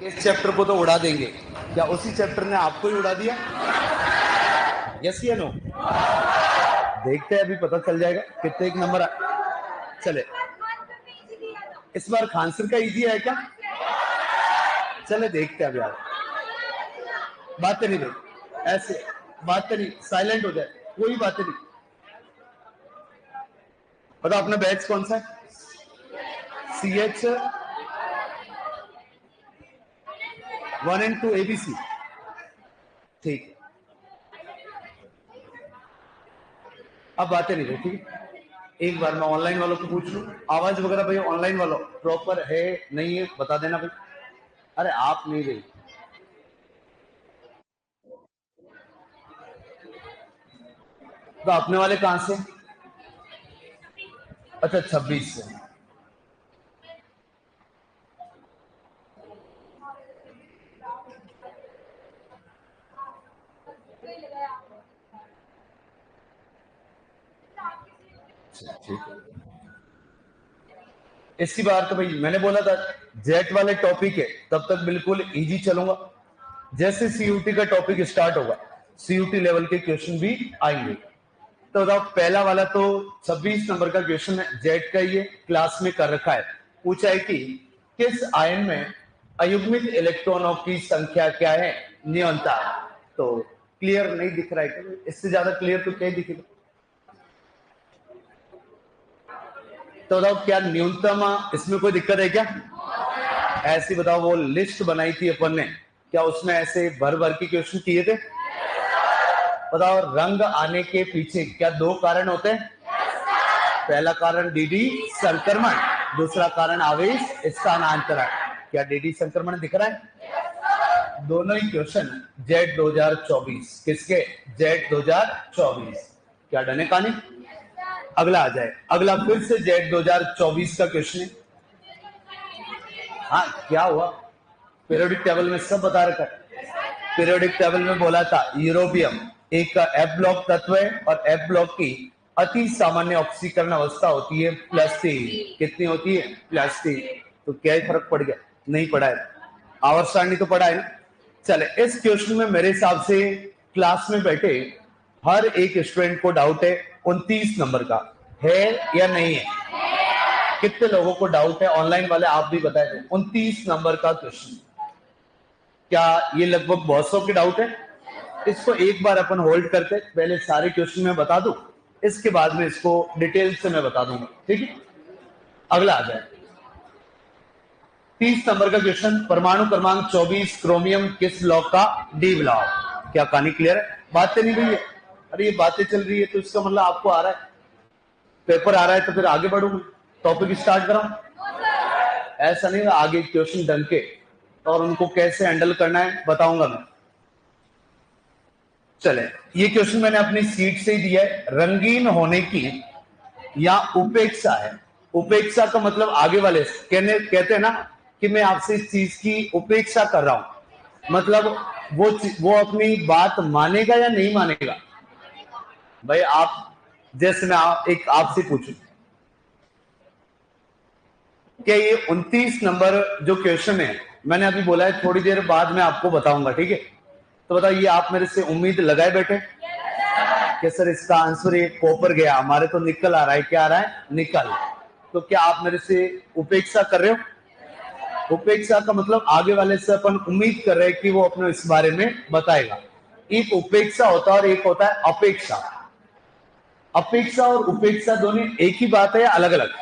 इस चैप्टर को तो उड़ा देंगे, क्या उसी चैप्टर ने आपको ही उड़ा दिया? यस या नो? देखते हैं, अभी पता चल जाएगा कितने एक नंबर चले। इस बार खानसर का इजी है क्या? चले देखते हैं अभी। यार बातें नहीं भाई, ऐसे बातें नहीं, साइलेंट हो जाए, कोई बातें नहीं। बताओ अपना बैच कौन सा है? CH 1 and 2 ABC। ठीक है, अब बातें नहीं रही। ठीक है, एक बार मैं ऑनलाइन वालों को पूछ लूं, आवाज वगैरह भाई ऑनलाइन वालों प्रॉपर है नहीं है बता देना भाई। अरे आप नहीं रही, तो अपने वाले कहां से? अच्छा 26 से। ठीक है, इसी बार तो भाई मैंने बोला था जेट वाले टॉपिक है तब तक बिल्कुल इजी चलूंगा। जैसे सीयूटी का टॉपिक स्टार्ट होगा, सीयूटी लेवल के क्वेश्चन भी आएंगे। तो बताओ पहला वाला तो 26 नंबर का क्वेश्चन है, जेट का ये क्लास में कर रखा है। पूछा है कि किस आयन में अयुग्मित इलेक्ट्रॉनों की संख्या क्या है न्यूनतम? तो क्लियर नहीं दिख रहा है, इससे ज्यादा क्लियर तो क्या दिखेगा? तो बताओ क्या न्यूनतम, इसमें कोई दिक्कत है क्या? ऐसी बताओ, वो लिस्ट बनाई थी अपन ने, क्या उसमें ऐसे भर भर के क्वेश्चन किए थे? बताओ रंग आने के पीछे क्या दो कारण होते हैं? पहला कारण डीडी संक्रमण, दूसरा कारण आवेश स्थानांतरण। क्या डीडी संक्रमण दिख रहा है? दोनों ही क्वेश्चन जेट 2024 किसके? जेट 2024। क्या डने कहानी? अगला आ जाए, अगला फिर से जेट 2024 का क्वेश्चन है। हाँ क्या हुआ? पीरियोडिक टेबल में सब बता रखा है। पीरियोडिक टेबल में बोला था यूरोपियम एक एफ ब्लॉक तत्व है और एफ ब्लॉक की अति सामान्य ऑक्सीकरण अवस्था होती है +3। कितनी होती है? +3। तो क्या ही फर्क पड़ गया? नहीं पड़ा है, आवर्त सारणी तो पड़ा है ना। चले इस क्वेश्चन में मेरे हिसाब से क्लास में बैठे हर एक स्टूडेंट को डाउट है 29 नंबर का, है या नहीं है? कितने लोगों को डाउट है? ऑनलाइन वाले आप भी बताए थे 29 नंबर का क्वेश्चन। क्या ये लगभग बहुत सौ के डाउट है? इसको एक बार अपन होल्ड करते, पहले सारे क्वेश्चन में बता दूं, इसके बाद में इसको डिटेल से मैं बता दूंगा। ठीक है, अगला आ जाए 30 नंबर का क्वेश्चन, परमाणु क्रमांक 24 क्रोमियम किस ब्लॉक का डी ब्लॉक? क्या कहानी क्लियर है? बातें नहीं हुई है? अरे ये बातें चल रही है तो इसका मतलब आपको आ रहा है, पेपर आ रहा है तो फिर आगे बढ़ूंगा, टॉपिक स्टार्ट कराऊं। ऐसा नहीं, आगे क्वेश्चन ढंग के और उनको कैसे हैंडल करना है बताऊंगा मैं। चले ये क्वेश्चन मैंने अपनी सीट से ही दिया है, रंगीन होने की या उपेक्षा है। उपेक्षा का मतलब आगे वाले कहते हैं ना कि मैं आपसे इस चीज की उपेक्षा कर रहा हूं, मतलब वो अपनी बात मानेगा या नहीं मानेगा। भाई आप जैसे मैं एक आपसे पूछूं, क्या ये 29 नंबर जो क्वेश्चन है मैंने अभी बोला है थोड़ी देर बाद में आपको बताऊंगा, ठीक है? तो बताओ ये आप मेरे से उम्मीद लगाए बैठे कि सर इसका आंसर ये कॉपर गया, हमारे तो निकल आ रहा है। क्या आ रहा है? निकल। तो क्या आप मेरे से उपेक्षा कर रहे हो? उपेक्षा का मतलब आगे वाले से अपन उम्मीद कर रहे हैं कि वो अपने इस बारे में बताएगा। एक उपेक्षा होता है और एक होता है अपेक्षा। अपेक्षा और उपेक्षा दोनों एक ही बात है या अलग अलग?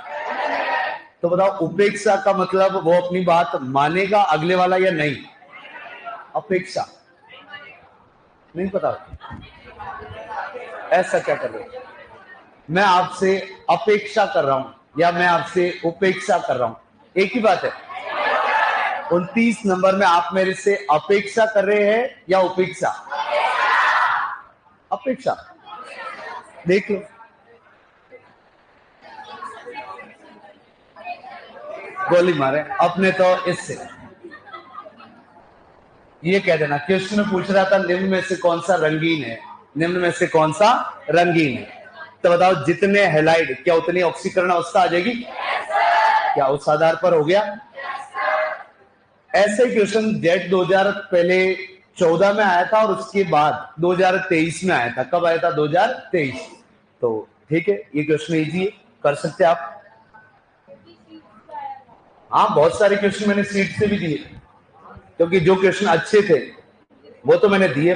तो बताओ उपेक्षा का मतलब वो अपनी बात मानेगा अगले वाला या नहीं? अपेक्षा नहीं पता, ऐसा क्या कर रहे हो? मैं आपसे अपेक्षा कर रहा हूं या मैं आपसे उपेक्षा कर रहा हूं, एक ही बात है। 29 नंबर में आप मेरे से अपेक्षा कर रहे हैं या उपेक्षा? अपेक्षा। देख लो, गोली मारे अपने तो इससे। ये कह देना क्वेश्चन में पूछ रहा था निम्न में से कौन सा रंगीन है, निम्न में से कौन सा रंगीन है? तो बताओ जितने हेलाइड क्या उतनी ऑक्सीकरण अवस्था आ जाएगी? क्या उस आधार पर हो गया? ऐसे क्वेश्चन जेट 2000 पहले 14 में आया था और उसके बाद 2023 में आया था। कब आया था? 2023। तो ठीक है, ये क्वेश्चन इजी है, कर सकते आप। हाँ, बहुत सारे क्वेश्चन मैंने सीट से भी दिए, क्योंकि जो क्वेश्चन अच्छे थे वो तो मैंने दिए।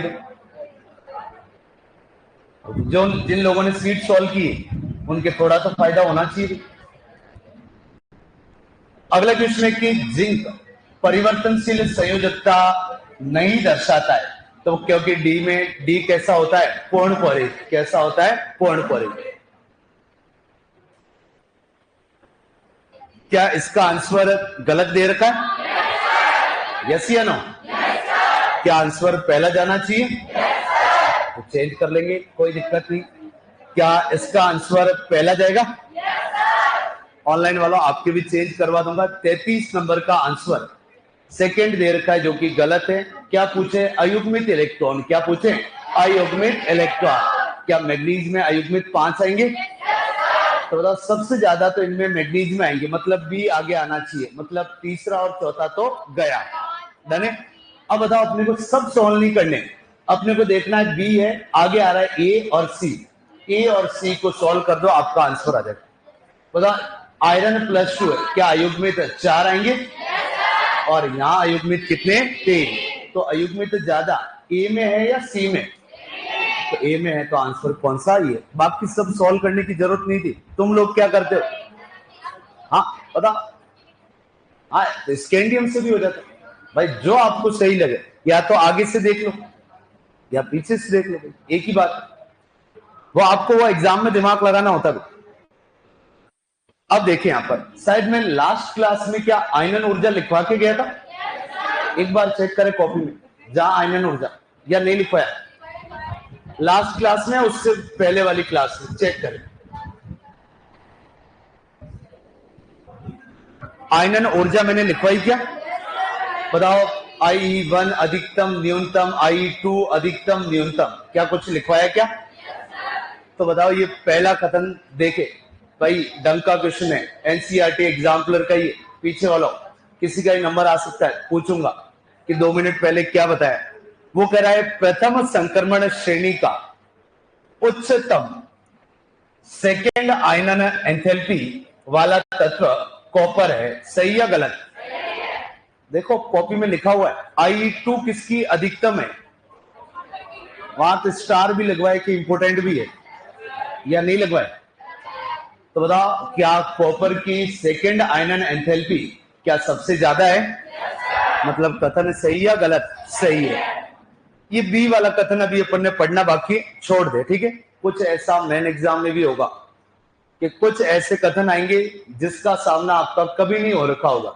जो जिन लोगों ने सीट सॉल्व की उनके थोड़ा तो फायदा होना चाहिए। अगला क्वेश्चन है कि जिंक परिवर्तनशील संयोजकता नहीं दर्शाता है, तो क्योंकि डी कैसा होता है? पूर्ण परिघ। कैसा होता है? पूर्ण परिघ। क्या इसका आंसर गलत दे रखा है? यस या नो? क्या आंसर पहला जाना चाहिए? तो चेंज कर लेंगे, कोई दिक्कत नहीं। क्या इसका आंसर पहला जाएगा? ऑनलाइन वालों आपके भी चेंज करवा दूंगा। 33 नंबर का आंसर सेकंड दे रखा है, जो कि गलत है। क्या पूछे? अयुग्मित इलेक्ट्रॉन। क्या पूछे? अयुग्मित इलेक्ट्रॉन। क्या मैग्नीज में अयुग्मित 5 आएंगे? तो बताओ, सबसे ज्यादा तो इनमें मैग्नीज में आएंगे, मतलब बी आगे आना चाहिए, मतलब तीसरा और चौथा तो गया। डन है? अब बताओ, अपने को सब सॉल्व नहीं करने, अपने को देखना है बी है, आगे आ रहा है ए और सी। ए और सी को सॉल्व कर दो, आपका आंसर आ जाएगा। बताओ, आयरन +2 है, क्या अयुग्मित 4 आएंगे? और यहाँ अयुग्मित कितने? 3। तो अयुग्मित ज्यादा ए में है या सी में? तो ए में है, तो आंसर कौन सा? ये। बाकी सब सॉल्व करने की जरूरत नहीं थी। तुम लोग क्या करते हो? हाँ पता, हाँ स्कैंडियम से भी हो जाता भाई, जो आपको सही लगे, या तो आगे से देख लो या पीछे से देख लो, एक ही बात। वो आपको वो एग्जाम में दिमाग लगाना होता है। अब देखिए यहां पर शायद मैं लास्ट क्लास में क्या आयनन ऊर्जा लिखवा के गया था? एक बार चेक करें कॉपी में, जहां आयनन ऊर्जा, या नहीं लिखवाया? लास्ट क्लास में, उससे पहले वाली क्लास में चेक करें। आयनन ऊर्जा मैंने लिखवाई क्या? बताओ, I1 अधिकतम न्यूनतम, I2 अधिकतम न्यूनतम, क्या कुछ लिखवाया क्या? तो बताओ, ये पहला कथन देखे भाई, ढंग का क्वेश्चन है, एनसीईआरटी एग्जाम्पलर का ही, पीछे वाला किसी का ही नंबर आ सकता है। पूछूंगा कि 2 मिनट पहले क्या बताया। वो कह रहा है प्रथम संक्रमण श्रेणी का उच्चतम सेकेंड आयनन एंथैल्पी वाला तत्व कॉपर है। सही या गलत? देखो कॉपी में लिखा हुआ है I2 किसकी अधिकतम है, वहां तो स्टार भी लगवाए कि इंपोर्टेंट भी है, या नहीं लगवाए? तो बताओ, क्या कॉपर की सेकेंड आयनन एंथैल्पी क्या सबसे ज्यादा है? मतलब कथन सही या गलत? सही है। ये बी वाला कथन अभी अपन ने पढ़ना बाकी, छोड़ दे, ठीक है। कुछ ऐसा मेन एग्जाम में भी होगा कि कुछ ऐसे कथन आएंगे जिसका सामना आपका कभी नहीं हो रखा होगा,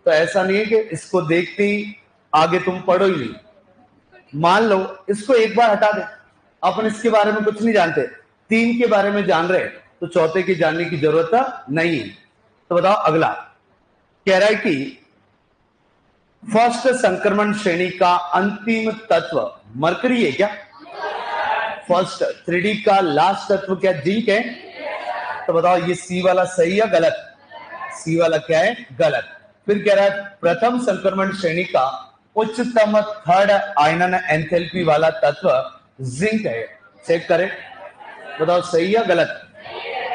तो ऐसा नहीं है कि इसको देखते ही आगे तुम पढ़ो ही नहीं। मान लो इसको एक बार हटा दे, अपन इसके बारे में कुछ नहीं जानते, 3 के बारे में जान रहे, तो चौथे की जानने की जरूरत नहीं है। तो बताओ अगला कह रहा है कि फर्स्ट संक्रमण श्रेणी का अंतिम तत्व मरकरी है क्या? फर्स्ट 3D का लास्ट तत्व क्या जिंक है? तो बताओ, ये सी वाला सही या गलत? सी वाला क्या है? गलत। फिर कह रहा है प्रथम संक्रमण श्रेणी का उच्चतम थर्ड आयनन एंथैल्पी वाला तत्व जिंक है। चेक करें, बताओ सही या गलत?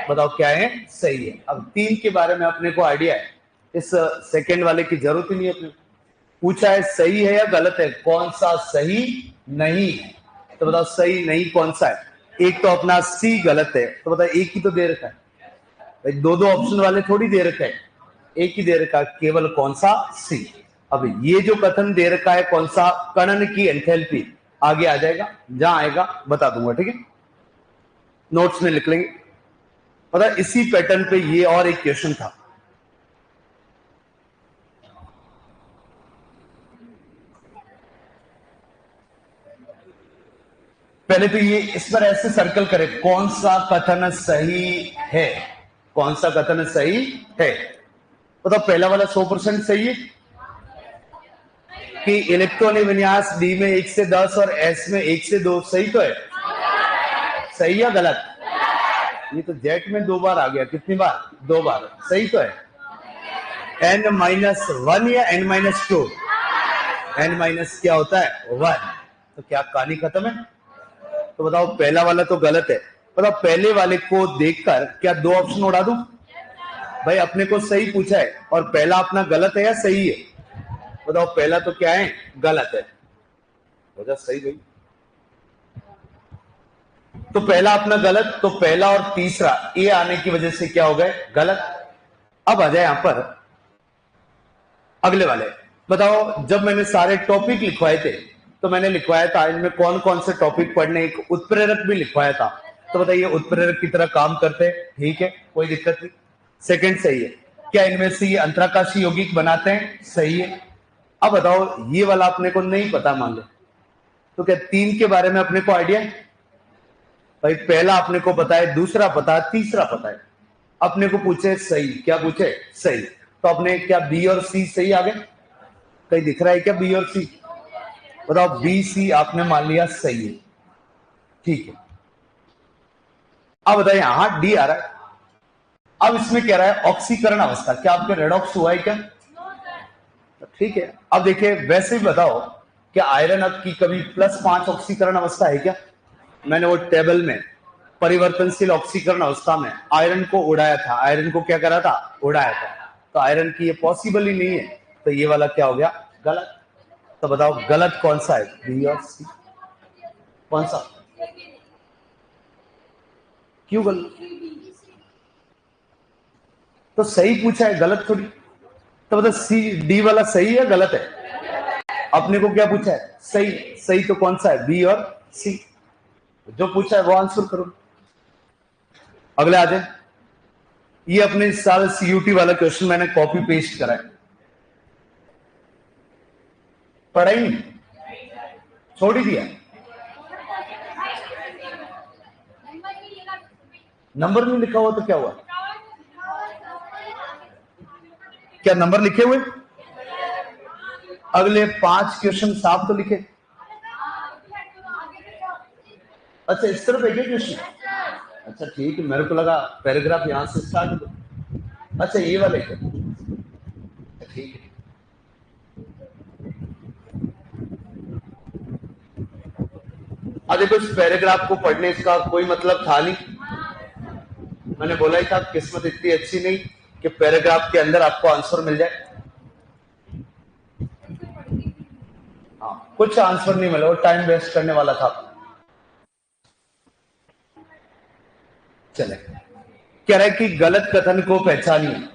बताओ क्या है? सही है। अब 3 के बारे में अपने को आइडिया है, इस सेकंड वाले की जरूरत ही नहीं है। अपने पूछा है सही है या गलत है, कौन सा सही नहीं है? तो बताओ सही नहीं कौन सा है? एक तो अपना सी गलत है, तो बताओ एक ही तो दे रखा है भाई, 2 ऑप्शन वाले थोड़ी दे रखा है, एक ही दे रखा है, केवल कौन सा? सी। अब ये जो कथन दे रखा है कौन सा, कणन की एंथैल्पी, आगे आ जाएगा, जहां आएगा बता दूंगा, ठीक है, नोट्स में लिख लेंगे। पता इसी पैटर्न पे ये और एक क्वेश्चन था, पहले तो ये इस पर ऐसे सर्कल करें, कौन सा कथन सही है, कौन सा कथन सही है। बताओ पहला वाला 100% सही है कि इलेक्ट्रॉन विन्यास डी में 1 से 10 और एस में 1 से 2, सही तो है? सही या गलत? ये तो जेट में 2 बार आ गया, कितनी बार? 2 बार। सही तो है? n-1 या n-2? n माइनस क्या होता है 1। तो क्या कहानी खत्म है? तो बताओ पहला वाला तो गलत है। बताओ पहले वाले को देखकर क्या दो ऑप्शन उड़ा दूं? भाई अपने को सही पूछा है और पहला अपना गलत है या सही है? बताओ पहला तो क्या है? गलत है। हो जा सही भाई। तो पहला अपना गलत, तो पहला और तीसरा ए आने की वजह से क्या हो गए? गलत। अब आ जाए यहां पर अगले वाले। बताओ जब मैंने सारे टॉपिक लिखवाए थे तो मैंने लिखवाया था इनमें कौन कौन से टॉपिक पढ़ने, एक उत्प्रेरक भी लिखवाया था। तो बताइए उत्प्रेरक की तरह काम करते हैं, ठीक है, कोई दिक्कत नहीं। सेकंड सही है। क्या इनमें से ये अंतराकाशी यौगिक बनाते हैं? सही है। अब बताओ ये वाला अपने को नहीं पता मान लो, तो क्या 3 के बारे में अपने को आइडिया है? भाई पहला अपने को पता है, दूसरा पता है, तीसरा पता है। अपने को पूछे सही, क्या पूछे? सही। तो अपने क्या बी और सी सही आ गए? कहीं दिख रहा है क्या बी और सी? बताओ बी सी आपने मान लिया सही है, ठीक है। अब बताइए यहां डी आ रहा है। अब इसमें कह रहा है ऑक्सीकरण अवस्था, क्या आपके रेडॉक्स हुआ है क्या? ठीक है। अब देखिए वैसे भी बताओ क्या आयरन अब की कभी +5 ऑक्सीकरण अवस्था है क्या? मैंने वो टेबल में परिवर्तनशील ऑक्सीकरण अवस्था में आयरन को उड़ाया था, आयरन को क्या करा था? उड़ाया था। तो आयरन की ये पॉसिबल ही नहीं है, तो ये वाला क्या हो गया? गलत। तो बताओ गलत कौन सा है? बी और सी। कौन सा? क्यों गलत? तो सही पूछा है, गलत थोड़ी। तो बताओ सी डी वाला सही है गलत है? अपने को क्या पूछा है? सही। सही तो कौन सा है? बी और सी। जो पूछा है वो आंसर करो। अगले आ जाए। ये अपने इस साल सीयूटी वाला क्वेश्चन मैंने कॉपी पेस्ट करा है। पढ़ा ही नहीं, छोड़ ही दिया। नंबर नहीं लिखा हुआ तो क्या हुआ? क्या नंबर लिखे हुए? अगले 5 क्वेश्चन साफ तो लिखे। अच्छा इस तरफ है क्या क्वेश्चन? अच्छा ठीक है, मेरे को लगा पैराग्राफ यहां से स्टार्ट हो। अच्छा ये वाले क्या? ठीक है। अब देखो इस पैराग्राफ को पढ़ने का कोई मतलब था नहीं। मैंने बोला ही था किस्मत इतनी अच्छी नहीं कि पैराग्राफ के अंदर आपको आंसर मिल जाए। हाँ कुछ आंसर नहीं मिला, वो टाइम वेस्ट करने वाला था। चले कह रहा है कि गलत कथन को पहचानिए।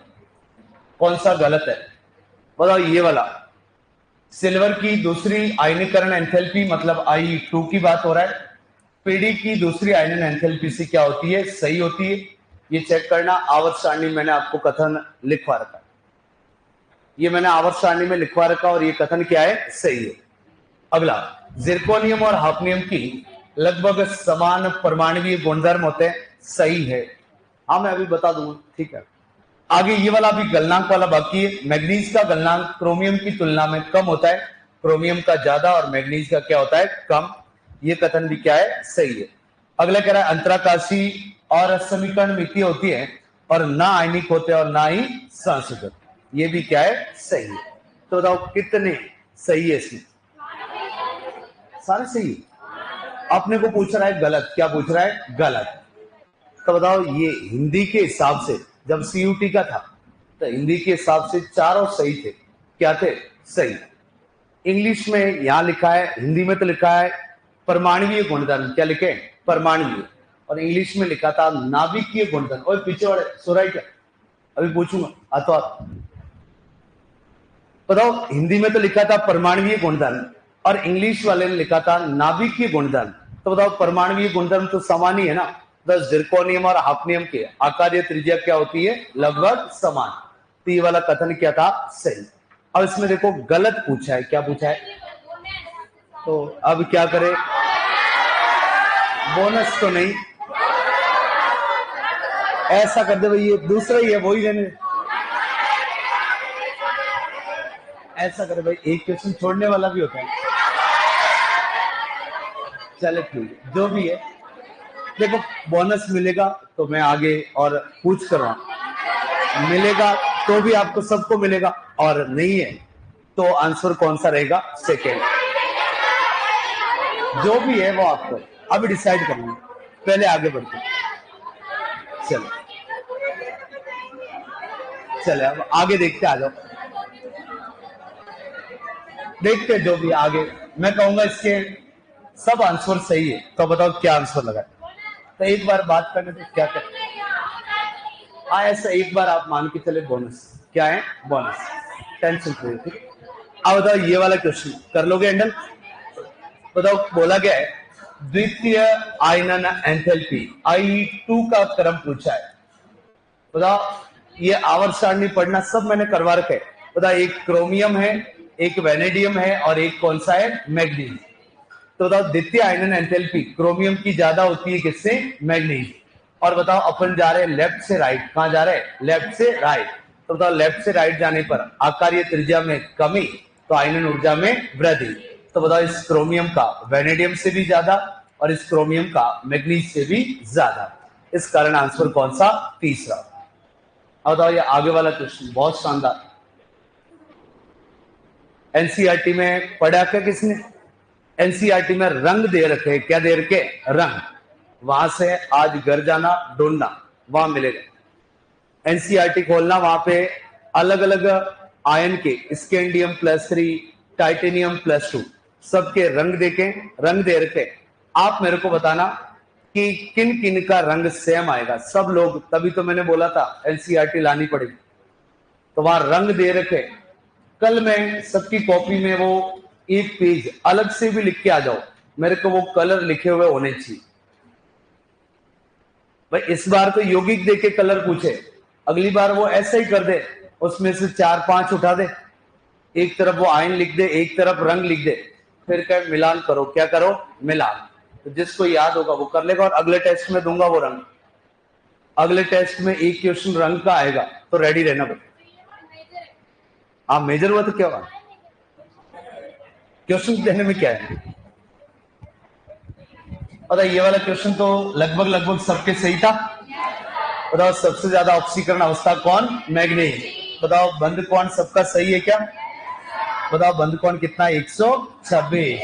कौन सा गलत है? बताओ ये वाला। सिल्वर की दूसरी आयनीकरण एंथैल्पी मतलब I2 की बात हो रहा है। पीडी की दूसरी आयनन एंथैल्पी से क्या होती है? सही होती है। ये चेक करना। आवर्त सारणी मैंने आपको कथन लिखवा रखा, ये मैंने आवर्त सारणी में लिखवा रखा और ये कथन क्या है? सही है। अगला, जिरकोनियम और हाफनियम की लगभग समान परमाणुवीय गुणधर्म होते हैं। सही है। हाँ मैं अभी बता दूंगा, ठीक है। आगे ये वाला भी गलनांक वाला बाकी है। मैग्नीज का गलनांक क्रोमियम की तुलना में कम होता है, क्रोमियम का ज्यादा और मैग्नीज का क्या होता है? कम। ये कथन भी क्या है? सही है। अगला कह रहा है अंतराकाशी और समीकरण मितीय होती है और ना आयनिक होते और ना ही संशोधक। ये भी क्या है? सही है। तो बताओ कितने सही है इसमें? सारे सही है। अपने को पूछ रहा है गलत, क्या पूछ रहा है? गलत। तो बताओ ये हिंदी के हिसाब से जब सीयूटी का था तो हिंदी के हिसाब से चारों सही थे। क्या थे? सही। इंग्लिश में यहां लिखा है, हिंदी में तो लिखा है परमाणुवीय गुणधर्म। क्या लिखे? परमाणुवीय। और इंग्लिश में लिखा था नाभिकीय गुणधर्म। और पीछे वाले सुराई क्या? अभी पूछूंगा अथवा बताओ हिंदी में तो लिखा था परमाणुवीय गुणधर्म और इंग्लिश वाले ने लिखा था नाभिकीय गुणधर्म। तो बताओ परमाणुवीय गुणधर्म तो समान ही है ना। जिरकोनियम और हाफनियम के आकारीय त्रिज्या क्या होती है? लगभग समान। तो ये वाला कथन क्या था? सही। अब इसमें देखो गलत पूछा है। क्या पूछा है? तो अब क्या करें? बोनस तो नहीं, ऐसा कर दे भाई, ये दूसरा ही है वही रहने। ऐसा करे भाई, एक क्वेश्चन छोड़ने वाला भी होता है। चले ठीक है, जो भी है। देखो बोनस मिलेगा तो मैं आगे और पूछ कर रहा हूं, मिलेगा तो भी आपको सबको मिलेगा और नहीं है तो आंसर कौन सा रहेगा? सेकेंड। जो भी है वो आपको अभी डिसाइड करना है। पहले आगे बढ़ते चलो, चले अब आगे देखते, आ जाओ देखते जो भी आगे। मैं कहूंगा इसके सब आंसर सही है, तो बताओ क्या आंसर लगा। तो एक बार बात करने से क्या कर, हाँ ऐसा एक बार आप मान के चले बोनस क्या है, बोनस टेंशन फ्री। ठीक, अब बताओ ये वाला क्वेश्चन कर लोगे हैंडल? बताओ बोला गया है द्वितीय आयनन एंथैल्पी I2 का क्रम पूछा है। बताओ ये आवर्त सारणी पढ़ना सब मैंने करवा रखा है। बताओ एक क्रोमियम है, एक वेनेडियम है और एक कौन सा है, मैग्नीज। तो बताओ द्वितीय आयनन एंथैल्पी क्रोमियम की ज्यादा होती है किससे, मैग्नीज। और बताओ अपन जा रहे हैं लेफ्ट से राइट, कहां जा रहे हैं, लेफ्ट से राइट। तो बताओ लेफ्ट से राइट जाने पर आकारीय त्रिज्या में कमी तो आयनन ऊर्जा में वृद्धि। तो बताओ इस क्रोमियम का वेनेडियम से भी ज्यादा और इस क्रोमियम का मैग्नीज से भी ज्यादा। इस कारण आंसर कौन सा, तीसरा। अब बताओ ये आगे वाला क्वेश्चन बहुत शानदार, एनसीईआरटी में पढ़ा क्या किसने? एनसीईआरटी में रंग दे रखे, क्या दे रखे, रंग। वहां से आज घर जाना ढूंढना, वहां मिलेगा। एनसीईआरटी खोलना, वहां पे अलग अलग आयन के स्कैंडियम +3 टाइटेनियम +2 सबके रंग देके, रंग दे रखे। आप मेरे को बताना कि किन किन का रंग सेम आएगा। सब लोग, तभी तो मैंने बोला था एनसीईआरटी लानी पड़ेगी। तो वहां रंग दे रखे। कल मैं सबकी कॉपी में वो एक पेज अलग से भी लिख के आ जाओ, मेरे को वो कलर लिखे हुए होने चाहिए। भाई इस बार तो यौगिक देके कलर पूछे, अगली बार वो ऐसा ही कर दे, उसमें से 4-5 उठा दे, एक तरफ वो आयन लिख दे, एक तरफ रंग लिख दे, फिर कह मिलान करो, क्या करो, मिलान। तो जिसको याद होगा वो कर लेगा और अगले टेस्ट में दूंगा वो रंग। अगले टेस्ट में एक क्वेश्चन रंग का आएगा तो रेडी रहना बेटा। आप मेजर हुआ तो क्या हुआ, क्वेश्चन देने में क्या है। और ये वाला क्वेश्चन तो लगभग सबके सही था। बताओ सबसे ज्यादा ऑक्सीकरण अवस्था कौन, मैग्नीज। बताओ बंद कौन सबका सही है क्या? बताओ बंद कौन कितना, 126।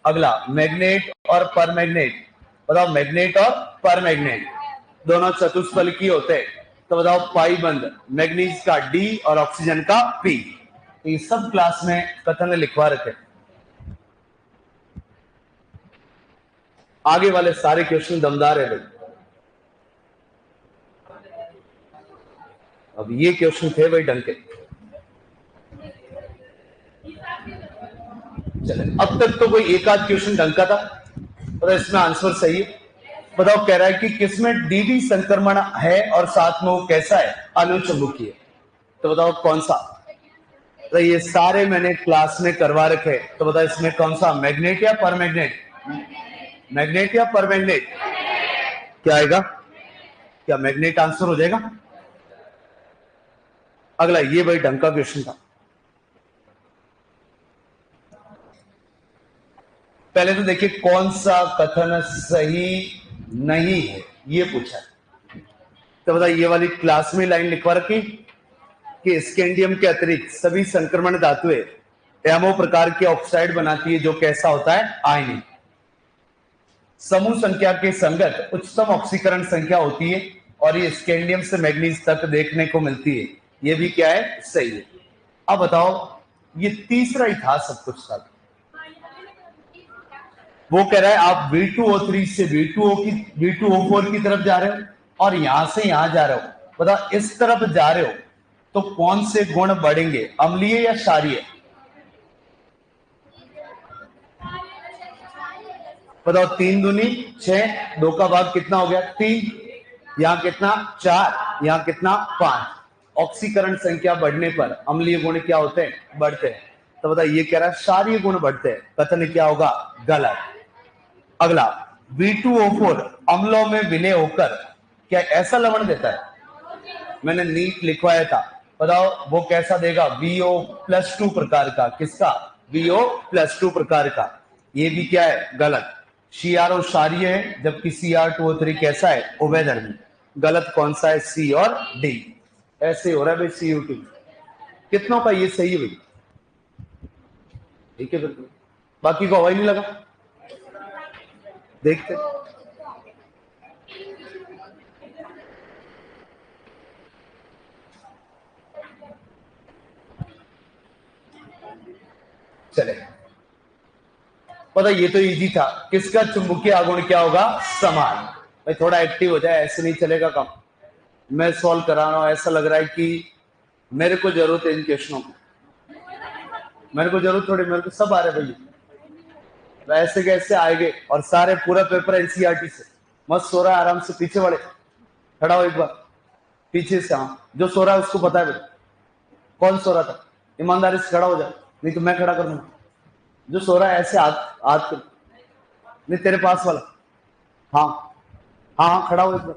अगला मैग्नेट और परमैग्नेट। बताओ मैग्नेट और परमैग्नेट दोनों चतुष्फलकीय होते हैं। तो बताओ पाई बंद, मैग्नीज का D और ऑक्सीजन का P। ये सब क्लास में कथन लिखवा रखे। आगे वाले सारे क्वेश्चन दमदार है भाई। अब ये क्वेश्चन थे भाई ढंग के। चले अब तक तो कोई एक आध क्वेश्चन ढंग का था, और इसमें आंसर सही है। बताओ कह रहा है कि किसमें DD संक्रमण है और साथ में वो कैसा है, अनुचुंबकीय। तो बताओ कौन सा। तो ये सारे मैंने क्लास में करवा रखे। तो बताओ इसमें कौन सा, मैग्नेट या परमैग्नेट, मैग्नेट या परमैग्नेट, क्या आएगा, क्या मैग्नेट आंसर हो जाएगा। अगला ये भाई ढंग का क्वेश्चन था। पहले तो देखिए कौन सा कथन सही नहीं है, ये पूछा है। तो बताइए ये वाली क्लास में लाइन लिखवा रखी कि स्कैंडियम के अतिरिक्त सभी संक्रमण धातुएं एमओ प्रकार के ऑक्साइड बनाती है, जो कैसा होता है, आयनिक। समूह संख्या के संगत उच्चतम ऑक्सीकरण संख्या होती है और ये स्कैंडियम से मैग्नीज तक देखने को मिलती है। ये भी क्या है, सही है। अब बताओ ये तीसरा ही था सब कुछ था। वो कह रहा है आप V2O3 से V2O4 की तरफ जा रहे हो और यहां से यहां जा रहे हो। बताओ इस तरफ जा रहे हो तो कौन से गुण बढ़ेंगे, अम्लीय या क्षारीय। बताओ 3 दूनी 6, 2 का भाग कितना हो गया, 3, यहां कितना 4, यहां कितना 5। ऑक्सीकरण संख्या बढ़ने पर अम्लीय गुण क्या होते हैं, बढ़ते हैं। तो बताइए ये कह रहा है क्षारीय गुण बढ़ते हैं, कथन क्या होगा, गलत। अगला V2O4 अम्लों में विलय होकर क्या ऐसा लवण देता है, मैंने नीट लिखवाया था। बताओ वो कैसा देगा, VO+2 प्रकार का, किसका, VO+2 प्रकार का। ये भी क्या है, गलत। CRO क्षारीय है जबकि Cr2O3 कैसा है, उभयधर्मी। गलत कौन सा है, C और D। ऐसे हो रहा है भाई CU2 कितनों का, ये सही है भाई। ठीक है बिल्कुल, बाकी को हवा ही नहीं लगा। देखते चले। पता ये तो इजी था, किसका चुंबकीय आघूर्ण क्या होगा? समान। भाई थोड़ा एक्टिव हो जाए, ऐसे नहीं चलेगा काम। मैं सॉल्व करा रहा हूं, ऐसा लग रहा है कि मेरे को जरूरत है इन क्वेश्चनों की। मेरे को जरूरत थोड़ी, मेरे को सब आ रहे भैया। ऐसे कैसे आएंगे? और सारे पूरा पेपर एनसीईआरटी से। मस्त सो रहा है आराम से, पीछे वाले खड़ा हो एक बार पीछे से। हाँ, जो सो रहा है उसको पता है भाई कौन सो रहा था। ईमानदारी से खड़ा हो जाए, नहीं तो मैं खड़ा कर दूंगा। जो सो रहा है ऐसे हाथ कर, नहीं तेरे पास वाला। हाँ हाँ हाँ, खड़ा हो एक बार।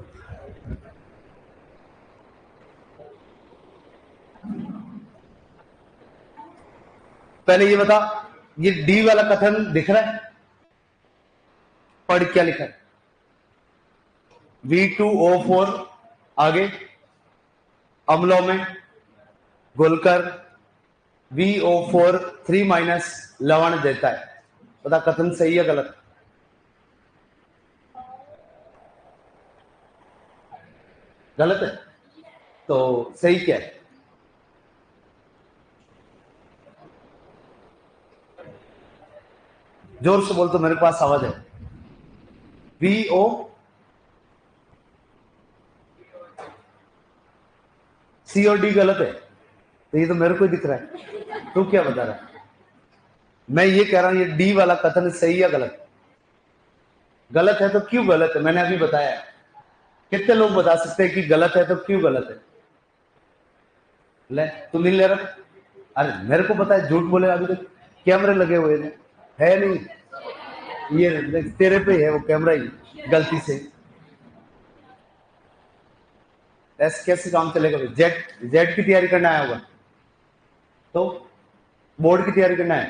पहले ये बता, ये डी वाला कथन दिख रहा है? पढ़ क्या लिखा है? V2O4 आगे अम्लों में घुलकर VO4 3- लवण देता है। बता कथन सही है गलत? गलत है। तो सही क्या है? जोर से बोल, तो मेरे पास आवाज है। VO C और D गलत है, तो ये तो मेरे को ही दिख रहा है। तू क्या बता रहा है? मैं ये कह रहा हूं ये डी वाला कथन सही है गलत? गलत है तो क्यों गलत है? मैंने अभी बताया। कितने लोग बता सकते हैं कि गलत है तो क्यों गलत है? ले तू नहीं ले रहा? अरे मेरे को पता है, झूठ बोले। अभी तक कैमरे लगे हुए हैं, है नहीं? ये तेरे पे है वो कैमरा ही गलती से। ऐसे कैसे काम चलेगा? जेट जेट की तैयारी करना आया होगा तो बोर्ड की तैयारी करना है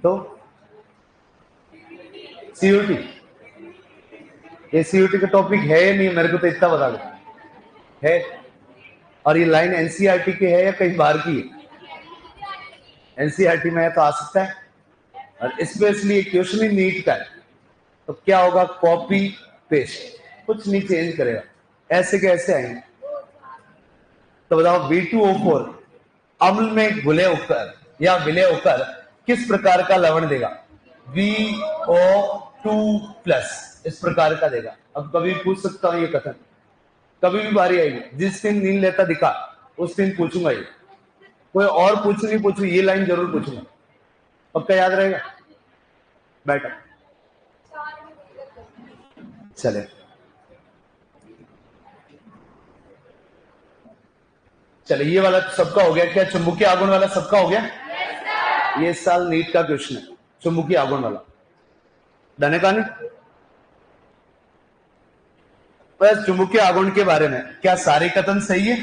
तो सीयूटी। ये सीयूटी का टॉपिक है या नहीं? मेरे को तो इतना बता दो है। और ये लाइन एनसीईआरटी की है या कहीं बाहर की है? एनसीईआरटी में है तो आ सकता है। और स्पेशली क्वेश्चन ही नीट का है, तो क्या होगा? कॉपी पेस्ट, कुछ नहीं चेंज करेगा। ऐसे कैसे आएंगे? तो बताओ V2O4 अम्ल में घुले होकर या विलय होकर किस प्रकार का लवण देगा? VO2+, इस प्रकार का देगा। अब कभी पूछ सकता हूं ये कथन, कभी भी बारी आएगी। जिस दिन नींद लेता दिखा उस दिन पूछूंगा ये। कोई और पूछ नहीं पूछू, ये लाइन जरूर पूछूंगा। पक्का याद रहेगा? बैठा चले। चले ये वाला सबका हो गया क्या? चुंबकीय आघूर्ण वाला सबका हो गया? ये साल नीट का क्वेश्चन है, चुंबकीय आघूर्ण वाला। डने का नहीं? बस चुंबकीय आघूर्ण के बारे में क्या सारे कथन सही है?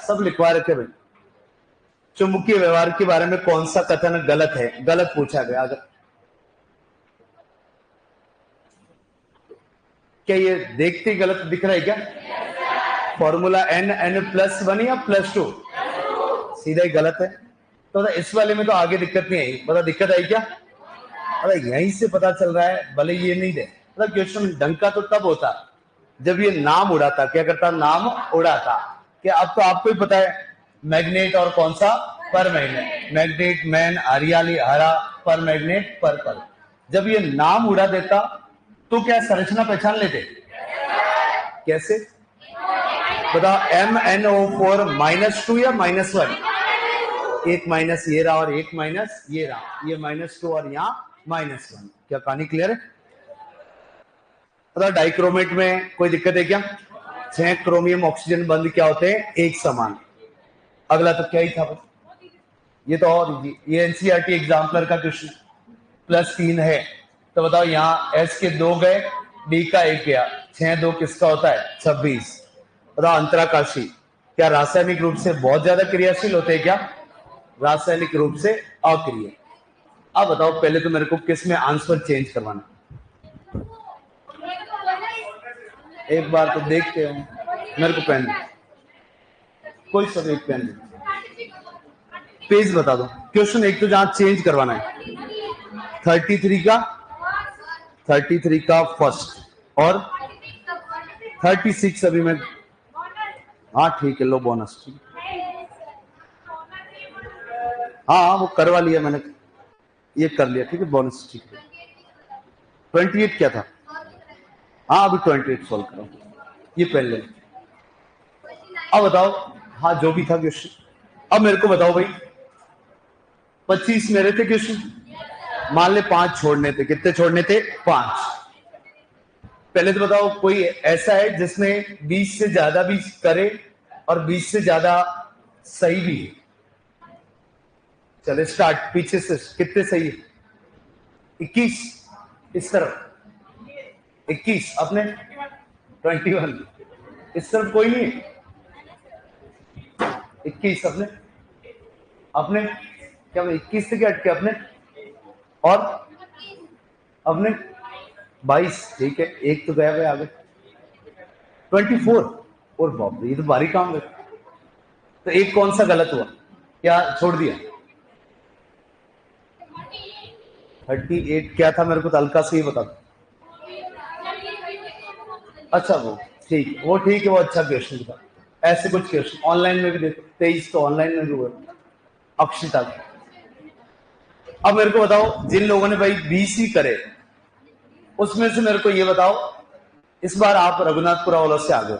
सब लिखवा रखे भाई। चुंबकीय व्यवहार के बारे में कौन सा कथन गलत है? गलत पूछा गया। अगर क्या ये देखते ही गलत दिख रहा है क्या? फॉर्मूला n+1 या +2? सीधा ही गलत है। तो इस वाले में तो आगे दिक्कत नहीं आई। बता दिक्कत आई क्या? अरे यहीं से पता चल रहा है, भले ये नहीं दे। मतलब क्वेश्चन ढंग का तो तब होता जब ये नाम उड़ाता। क्या करता? नाम उड़ाता। क्या अब तो आपको ही पता है मैग्नेट और कौन सा? पर मैग्नेट। मैग्नेट मैन, हरियाली हरा, पर मैग्नेट पर्पल। जब ये नाम उड़ा देता तो क्या संरचना पहचान लेते? कैसे? बताओ MnO4 -2 या -1? एक माइनस ये रहा और एक माइनस ये रहा, ये -2 और यहाँ -1। क्या कहानी क्लियर है? डाइक्रोमेट में कोई दिक्कत है क्या? 6 क्रोमियम ऑक्सीजन बंद क्या होते हैं? एक समान। अगला तो क्या ही था बस, ये तो और ये एनसीईआरटी एग्जाम्पलर का क्वेश्चन। +3 है तो बताओ यहाँ S के 2 गए, D का 1 गया, 6 2 किसका होता है? 26। बताओ अंतराकाशी क्या रासायनिक रूप से बहुत ज्यादा क्रियाशील होते हैं क्या? रासायनिक रूप से अक्रिय। अब बताओ पहले तो मेरे को किस में आंसर चेंज करवाना, एक बार तो देखते हो। मेरे को पेन, कोई सब एक पेन पेज बता दो। क्वेश्चन एक तो जहां चेंज करवाना है 33 का फर्स्ट और 36 अभी मैं, हाँ ठीक है, लो बोनस, ठीक, हाँ वो करवा लिया मैंने, ये कर लिया, ठीक है, बोनस, ठीक है। 28 क्या था? हाँ अभी 28 सॉल्व करो, ये पहले। अब बताओ, हाँ जो भी था क्वेश्चन, अब मेरे को बताओ भाई, 25 मेरे थे क्वेश्चन, मान ले 5 छोड़ने थे, कितने छोड़ने थे? 5। पहले तो बताओ कोई ऐसा है जिसने 20 से ज्यादा भी करे और 20 से ज्यादा सही भी है? चले स्टार्ट, पीछे से कितने सही है? 21 इस तरफ, 21 अपने 21 इस तरफ कोई नहीं है, 21 अपने अपने क्या 21 से क्या अटके अपने, और अपने 22, ठीक है, एक तो गया भाई आगे 24, और बाप रे ये तो भारी काम है। तो एक कौन सा गलत हुआ, क्या छोड़ दिया? 38 क्या था, मेरे को तो हल्का से ही बता दो। अच्छा वो ठीक, वो ठीक है, वो अच्छा क्वेश्चन था। ऐसे कुछ क्वेश्चन ऑनलाइन में भी देखो, 23 तो ऑनलाइन में भी हुआ अक्षिता। अब मेरे को बताओ, जिन लोगों ने भाई 20 ही करे उसमें से मेरे को ये बताओ, इस बार आप रघुनाथपुरा वालों से आ गए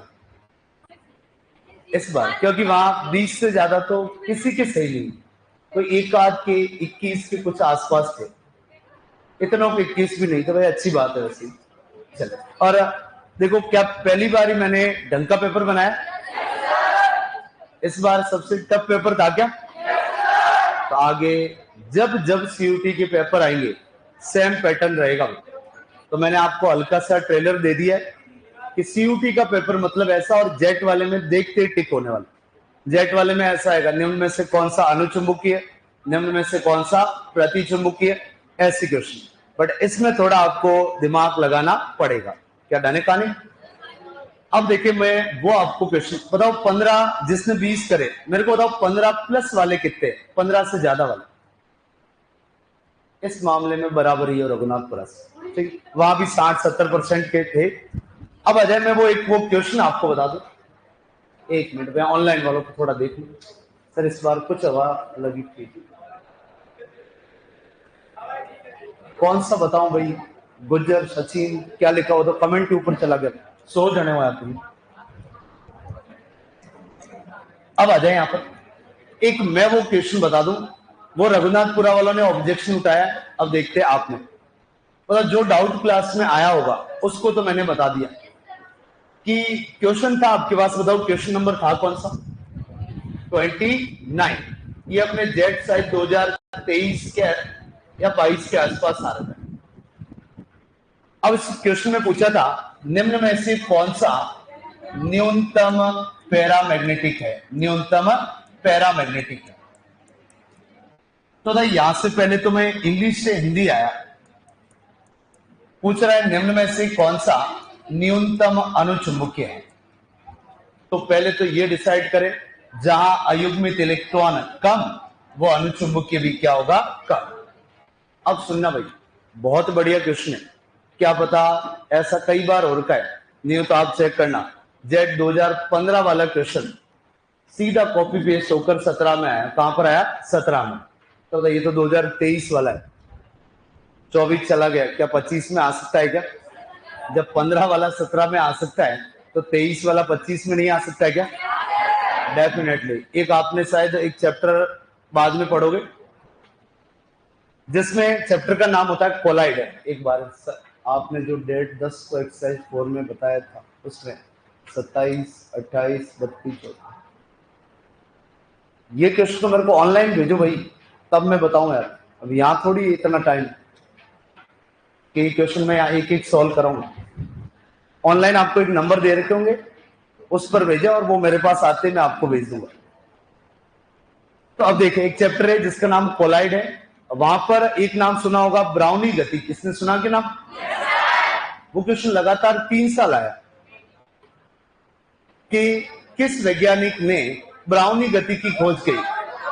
इस बार, क्योंकि वहां 20 से ज्यादा तो किसी के सही नहीं, तो एक आध के 21 के कुछ आसपास थे, इतनों के 21 भी नहीं थे भाई, अच्छी बात है वैसे। चलो, और देखो क्या पहली बार ही मैंने ढंग का पेपर बनाया, इस बार सबसे टफ पेपर था क्या? तो आगे जब जब सीयूटी के पेपर आएंगे सेम पैटर्न रहेगा। तो मैंने आपको हल्का सा ट्रेलर दे दिया है कि सीयूटी का पेपर मतलब ऐसा, और जेट वाले में देखते ही टिक होने वाला। जेट वाले में ऐसा आएगा, निम्न में से कौन सा अनुचुंबकीय, निम्न में से कौन सा प्रतिचुंबकीय, ऐसी क्वेश्चन। बट इसमें थोड़ा आपको दिमाग लगाना पड़ेगा। क्या डने कहानी? अब देखिए मैं वो आपको क्वेश्चन बताओ, 15 जिसने 20 करे, मेरे को बताओ 15 प्लस वाले कितने, 15 से ज्यादा वाले? इस मामले में बराबर ही है रघुनाथपुरा से, ठीक, वहां भी 60-70% के थे। अब अजय मैं वो क्वेश्चन आपको बता दूं, एक मिनट में ऑनलाइन वालों को थोड़ा देख लूं सर, इस बार कुछ हवा लगी थी, कौन सा बताऊं भाई? गुज्जर सचिन क्या लिखा हो तो कमेंट के ऊपर चला गया, 100 जने हुआ तुम। अब आ जाए यहां पर, एक मैं वो क्वेश्चन बता दूं, वो रघुनाथपुरा वालों ने ऑब्जेक्शन उठाया। अब देखते हैं आपने, मतलब जो डाउट क्लास में आया होगा उसको तो मैंने बता दिया कि क्वेश्चन था आपके पास, बताओ क्वेश्चन नंबर था कौन सा? 29। ये अपने जेट साइड 2023 के या 22 के आसपास आ रहा था। अब इस क्वेश्चन में पूछा था, निम्न में से कौन सा न्यूनतम पैरामैग्नेटिक है? न्यूनतम पैरामैग्नेटिक है। तो यहां से पहले तो मैं इंग्लिश से हिंदी आया, पूछ रहा है निम्न में से कौन सा न्यूनतम अनुचुंबकीय है। तो पहले तो ये डिसाइड करें, जहां अयुग्मित इलेक्ट्रॉन कम वो अनुचुंबकीय भी क्या होगा? कम। अब सुनना भाई, बहुत बढ़िया क्वेश्चन है, क्या पता ऐसा कई बार हो रखा है, नहीं तो आप चेक करना। जेट 2015 वाला क्वेश्चन सीधा कॉपी पेस्ट होकर 17 में आया। कहां पर आया? 17 में। तो ये तो 2023 वाला है, 24 चला गया, क्या 25 में आ सकता है क्या? जब 15 वाला 17 में आ सकता है तो 23 वाला 25 में नहीं आ सकता है क्या? डेफिनेटली। एक आपने शायद एक चैप्टर बाद में पढ़ोगे जिसमें चैप्टर का नाम होता है कोलाइड। एक बार आपने जो डेट 10 को एक्सरसाइज 4 में बताया था उसमें 27, 28, 32 ये क्वेश्चन तो मेरे को ऑनलाइन भेजो भाई, तब मैं बताऊं यार। अब यहां थोड़ी इतना टाइम कि क्वेश्चन मैं एक एक सॉल्व कराऊंगा। ऑनलाइन आपको एक नंबर दे रखे होंगे, उस पर भेजे और वो मेरे पास आते मैं आपको भेज दूंगा। तो अब देखिए, एक चैप्टर है जिसका नाम कोलाइड है, वहां पर एक नाम सुना होगा ब्राउनी गति। किसने सुना के नाम? वो क्वेश्चन लगातार 3 साल आया कि किस वैज्ञानिक ने ब्राउनी गति की खोज की।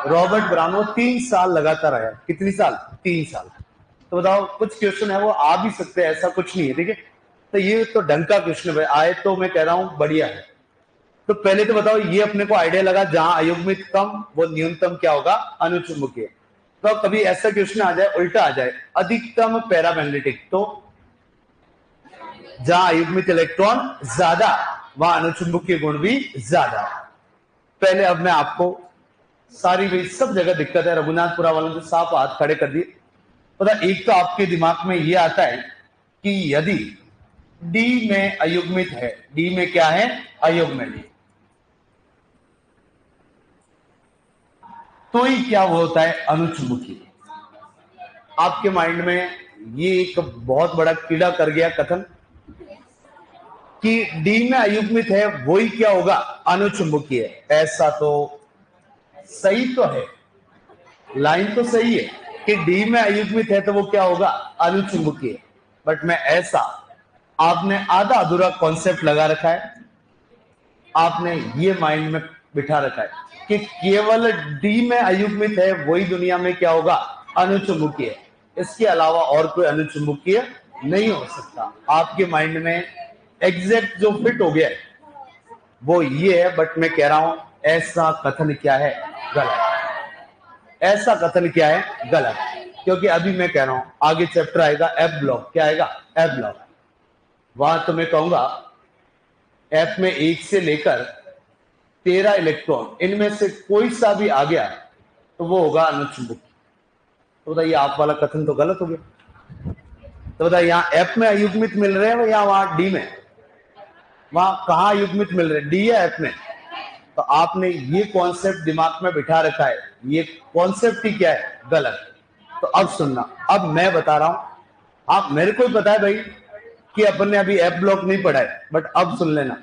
रॉबर्ट ब्राउन वो 3 साल लगातार आया। कितनी साल? 3 साल। तो बताओ, कुछ क्वेश्चन है वो आ भी सकते हैं, ऐसा कुछ नहीं है, ठीक है। तो ये तो ढंग का क्वेश्चन है भाई, आए तो मैं कह रहा हूं बढ़िया है। तो पहले तो बताओ, ये अपने को आइडिया लगा जहां अयुग्मित कम वो न्यूनतम क्या होगा? अनुचुंबकीय। तो कभी ऐसा क्वेश्चन आ जाए, उल्टा आ जाए, अधिकतम पैरामैग्नेटिक, तो जहां अयुग्मित इलेक्ट्रॉन ज्यादा वहां अनुचुंबकीय गुण भी ज्यादा। पहले अब मैं आपको सारी भाई सब जगह दिक्कत है, रघुनाथपुरा वालों ने साफ हाथ खड़े कर दिए। पता, एक तो आपके दिमाग में यह आता है कि यदि डी में अयुग्मित है, डी में क्या है? अयुग्मित, तो ही क्या वो होता है? अनुचुंबकीय। आपके माइंड में ये एक बहुत बड़ा कीड़ा कर गया कथन कि डी में अयुग्मित है वो ही क्या होगा? अनुचुंबकीय। ऐसा तो सही तो है, लाइन तो सही है कि डी में अयुग्मित है तो वो क्या होगा? अनुचुंबकीय। बट मैं ऐसा, आपने आधा अधूरा कॉन्सेप्ट लगा रखा है, आपने ये माइंड में बिठा रखा है कि केवल डी में अयुग्मित है वही दुनिया में क्या होगा? अनुचुंबकीय। इसके अलावा और कोई अनुचुंबकीय नहीं हो सकता। आपके माइंड में एग्जैक्ट जो फिट हो गया है वो ये है, बट मैं कह रहा हूं ऐसा कथन क्या है? गलत। ऐसा कथन क्या है? गलत। क्योंकि अभी मैं कह रहा हूं आगे चैप्टर आएगा एफ ब्लॉक। क्या आएगा? F block. वहां तो मैं कहूंगा एफ में 1 से लेकर 13 इलेक्ट्रॉन, इनमें से कोई सा भी आ गया तो वो होगा अनुचुंबकीय। तो बताइए, आप वाला कथन तो गलत हो गया। तो बताइए, यहां एफ में अयुग्मित मिल रहे हैं या वहां डी में? वहां कहां अयुग्मित मिल रहे हैं, डी या एफ में? तो आपने ये कॉन्सेप्ट दिमाग में बिठा रखा है, ये कॉन्सेप्ट ही क्या है? गलत। तो अब सुनना, अब मैं बता रहा हूं। आप, मेरे को ही पता है भाई कि अपन ने अभी एफ ब्लॉक नहीं पढ़ा है, बट अब सुन लेना,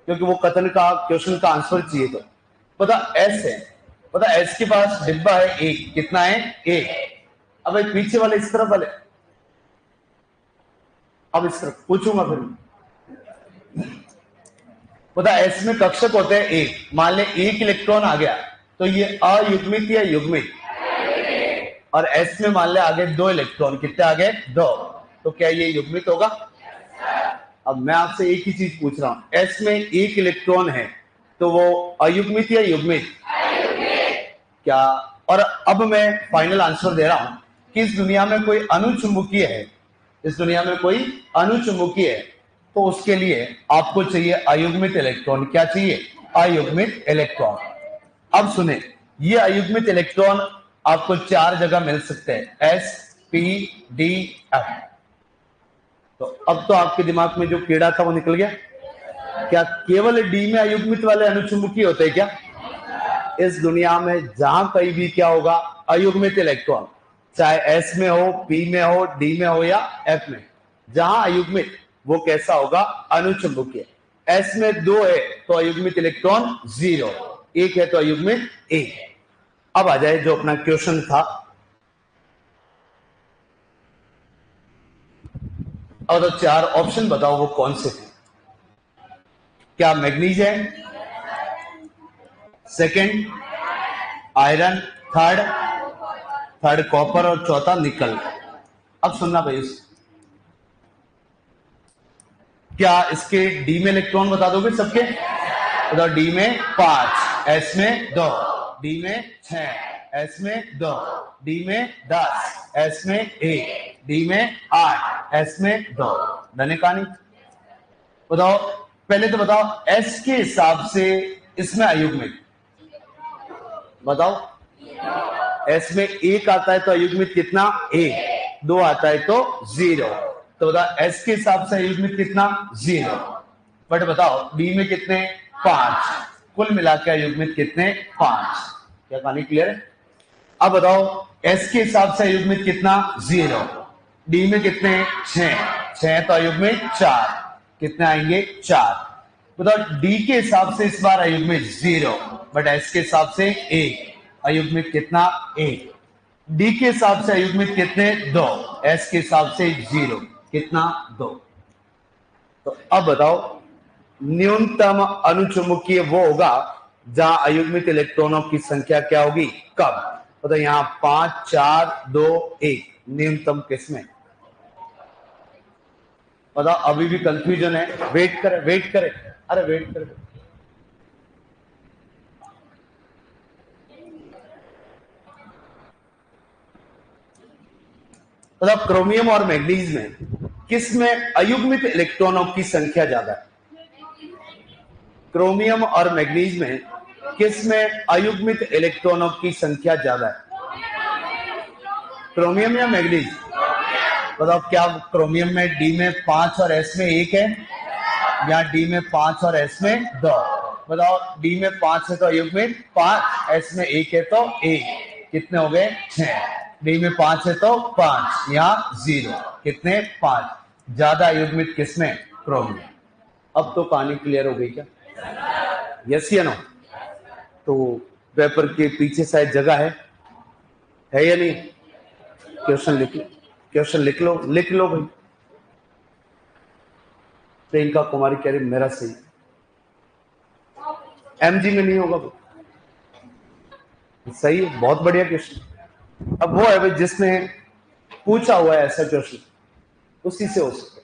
क्योंकि वो कथन का क्वेश्चन का आंसर चाहिए। तो पता एस है, पता एस के पास डिब्बा है एक। कितना है? एक। अब एक पीछे वाले इस तरफ वाले, अब इस तरफ पूछूंगा फिर। पता एस में कक्षक होते हैं एक। मान ले 1 इलेक्ट्रॉन आ गया तो ये अयुग्मित या युग्मित? और एस में मान ले आगे 2 इलेक्ट्रॉन। कितने आ गए? 2। तो क्या ये युग्मित होगा? अब मैं आपसे एक ही चीज पूछ रहा हूं, एस में 1 इलेक्ट्रॉन है तो वो अयुग्मित या युग्मित? क्या? और अब मैं फाइनल आंसर दे रहा हूं कि इस दुनिया में कोई अनुचुंबकीय है, इस दुनिया में कोई अनुचुंबकीय है, तो उसके लिए आपको चाहिए अयुग्मित इलेक्ट्रॉन। क्या चाहिए? अयुग्मित इलेक्ट्रॉन। अब सुने, ये अयुग्मित इलेक्ट्रॉन आपको 4 जगह मिल सकते हैं, एस, पी, डी, एफ। तो अब तो आपके दिमाग में जो कीड़ा था वो निकल गया। क्या केवल डी में अयुग्मित वाले अनुचुंबकीय होते हैं क्या? इस दुनिया में जहां कहीं भी क्या होगा? अयुग्मित इलेक्ट्रॉन, चाहे एस में हो, पी में हो, डी में हो या एफ में, जहां अयुग्मित वो कैसा होगा? अनुचुंबकीय। एस में 2 है तो अयुग्मित इलेक्ट्रॉन 0, 1 है तो अयुग्मित 1। अब आ जाए जो अपना क्वेश्चन था। और तो 4 ऑप्शन बताओ वो कौन से थे? क्या मैग्नीज है? सेकंड आयरन, थर्ड कॉपर और चौथा निकल। अब सुनना भाई, क्या इसके डी में इलेक्ट्रॉन बता दोगे सबके? बताओ, डी में 5, एस में 2, डी में 6, एस में 2, डी में 10, एस में 1, डी में 8, एस में 2। डने कहानी। बताओ, पहले तो बताओ एस के हिसाब से इसमें अयुग्मित बताओ। एस में 1 आता है तो अयुग्मित कितना? 1। 2 आता है तो 0। तो बताओ एस के हिसाब से अयुग्मित कितना? 0। बट बताओ डी में कितने? 5। कुल मिलाकर अयुग्मित कितने? 5। क्या कहानी क्लियर है? अब बताओ एस के हिसाब से अयुग्मित कितना? 0। डी में कितने? 6 तो अयुग्मित 4। कितने आएंगे? 4। बताओ डी के हिसाब से इस बार अयुग्मित 0, बट एस के हिसाब से 1। अयुग्मित कितना? 1। डी के हिसाब से अयुग्मित कितने? 2। एस के हिसाब से 0। कितना? 2। तो अब बताओ न्यूनतम अनुचुंबकीय वो होगा जहां अयुग्मित इलेक्ट्रॉनों की संख्या क्या होगी, कब? तो यहाँ 5 4 2 1 न्यूनतम किसमें? पता अभी भी कंफ्यूजन है? वेट करे, वेट करे, अरे वेट करे। मतलब क्रोमियम और मैग्नीज में किस में अयुग्मित इलेक्ट्रॉनों की संख्या ज्यादा है? क्रोमियम और मैग्नीज में किस में अयुग्मित इलेक्ट्रॉनों की संख्या ज्यादा है? क्रोमियम या मैग्नीज? बताओ, क्या क्रोमियम में डी में 5 और एस में 1 है, या डी में 5 और एस में 2? बताओ, डी में 5 है तो अयुग्मित 5, एस में 1 है तो 1, कितने हो गए? 6। डी में 5 है तो 5, यहाँ 0, कितने? 5। ज्यादा अयुग्मित किसमें? क्रोमियम। अब तो कहानी क्लियर हो गई क्या? यस या नो? तो पेपर के पीछे शायद जगह है या नहीं? क्वेश्चन लिख लो, क्वेश्चन लिख लो, लिख लो भाई। प्रियंका कुमारी कह रही मेरा सही, एमजी में नहीं होगा। सही है, बहुत बढ़िया क्वेश्चन। अब वो है भाई जिसने पूछा हुआ है ऐसा क्वेश्चन, उसी से हो सकता है।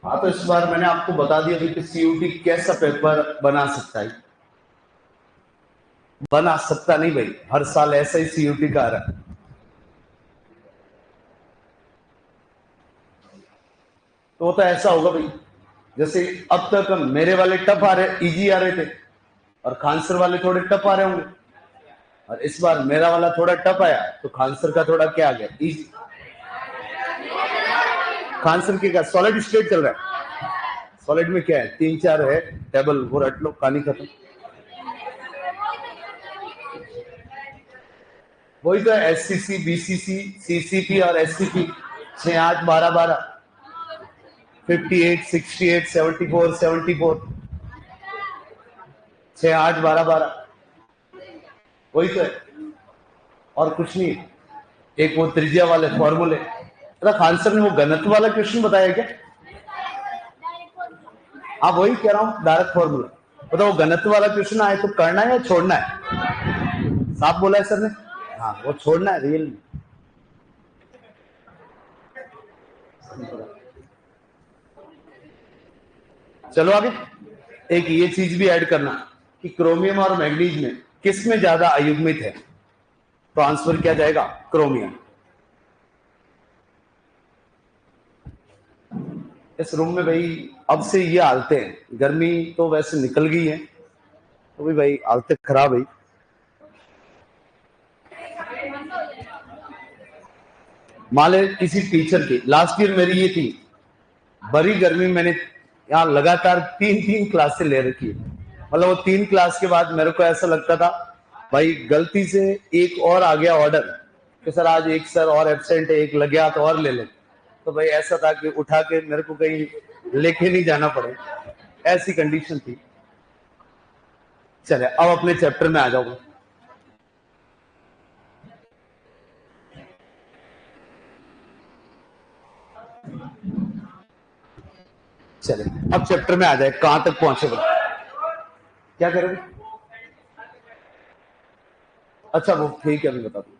हाँ, तो इस बार मैंने आपको बता दिया कि सीयूटी कैसा पेपर बना सकता है। बना सकता नहीं भाई, हर साल ऐसा ही सीयूटी का आ रहा है। तो तो ऐसा होगा भाई, जैसे अब तक मेरे वाले टफ आ रहे, इजी आ रहे थे, और खानसर वाले थोड़े टफ आ रहे होंगे, और इस बार मेरा वाला थोड़ा टफ आया तो खानसर का थोड़ा क्या आ गया, इजी। खानसर के क्या सॉलिड स्टेट चल रहा है? सॉलिड में क्या है, 3 4 है टेबल, वो रट लो, कहानी खत्म। वही तो एससीसी, बीसीसी, सीसीपी और एससीपी, 6 8 12 12, 58 68 74 74, 6 8 12 12, वही तो है, और कुछ नहीं। एक वो त्रिज्या वाले फॉर्मूले। खान सर ने वो घनत्व वाला क्वेश्चन बताया क्या? हाँ, वही कह रहा हूँ, डायरेक्ट फॉर्मूला। बताओ, वो घनत्व वाला क्वेश्चन आए तो करना है या छोड़ना है? साफ बोला है सर ने। हाँ, वो छोड़ना है रियल में। चलो आगे, एक ये चीज भी ऐड करना कि क्रोमियम और मैग्नीज में किस में ज्यादा अयुग्मित है? तो आंसर क्या जाएगा? क्रोमियम। इस रूम में भाई अब से ये हालतें हैं, गर्मी तो वैसे निकल गई है तो भी भाई हालतें खराब है। मान ले किसी टीचर की, लास्ट ईयर मेरी ये थी, बड़ी गर्मी, मैंने यहाँ लगातार 3 क्लासें ले रखी है। मतलब वो 3 क्लास के बाद मेरे को ऐसा लगता था भाई गलती से एक और आ गया ऑर्डर कि सर आज एक सर और एब्सेंट है, एक लग गया तो और ले लो, तो भाई ऐसा था कि उठा के मेरे को कहीं लेके नहीं जाना पड़े, ऐसी कंडीशन थी। चले अब अपने चैप्टर में आ जाऊंगा। चले अब चैप्टर में आ जाए, कहां तक पहुंचे भाई? क्या करोगे? अच्छा वो ठीक है, मैं बता दूं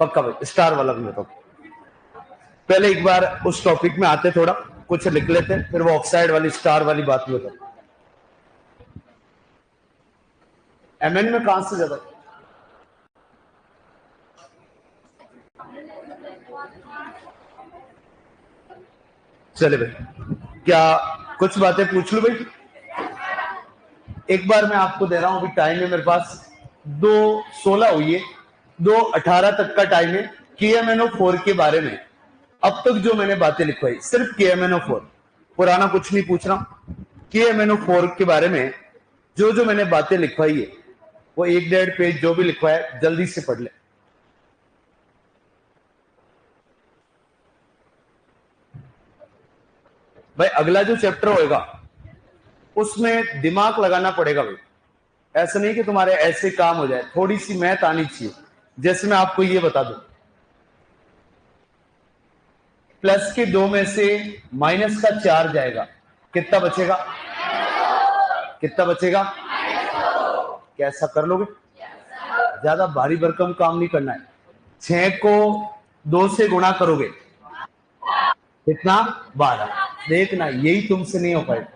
पक्का भाई, स्टार वाला भी बता दूं। पहले एक बार उस टॉपिक में आते, थोड़ा कुछ लिख लेते, फिर वो ऑक्साइड वाली स्टार वाली बात भी बता। एमएन में कहां से ज्यादा? चले भाई, क्या कुछ बातें पूछ लूं भाई? एक बार मैं आपको दे रहा हूं, अभी टाइम है मेरे पास 2:16 हुई है, 2:18 तक का टाइम है। KMnO4 के बारे में अब तक जो मैंने बातें लिखवाई, सिर्फ KMnO4, पुराना कुछ नहीं पूछ रहा हूं। KMnO4 के बारे में जो जो मैंने बातें लिखवाई है वो 1-1.5 पेज जो भी लिखवा है जल्दी से पढ़ ले। भाई अगला जो चैप्टर होएगा उसमें दिमाग लगाना पड़ेगा भाई। ऐसा नहीं कि तुम्हारे ऐसे काम हो जाए, थोड़ी सी मैथ आनी चाहिए। जैसे मैं आपको ये बता दूं, प्लस के 2 में से माइनस का 4 जाएगा, कितना बचेगा? कितना बचेगा? कैसा कर लोगे? ज्यादा भारी भरकम काम नहीं करना है। 6 को 2 से गुणा करोगे कितना? 12। देखना यही तुमसे नहीं हो पाएगा।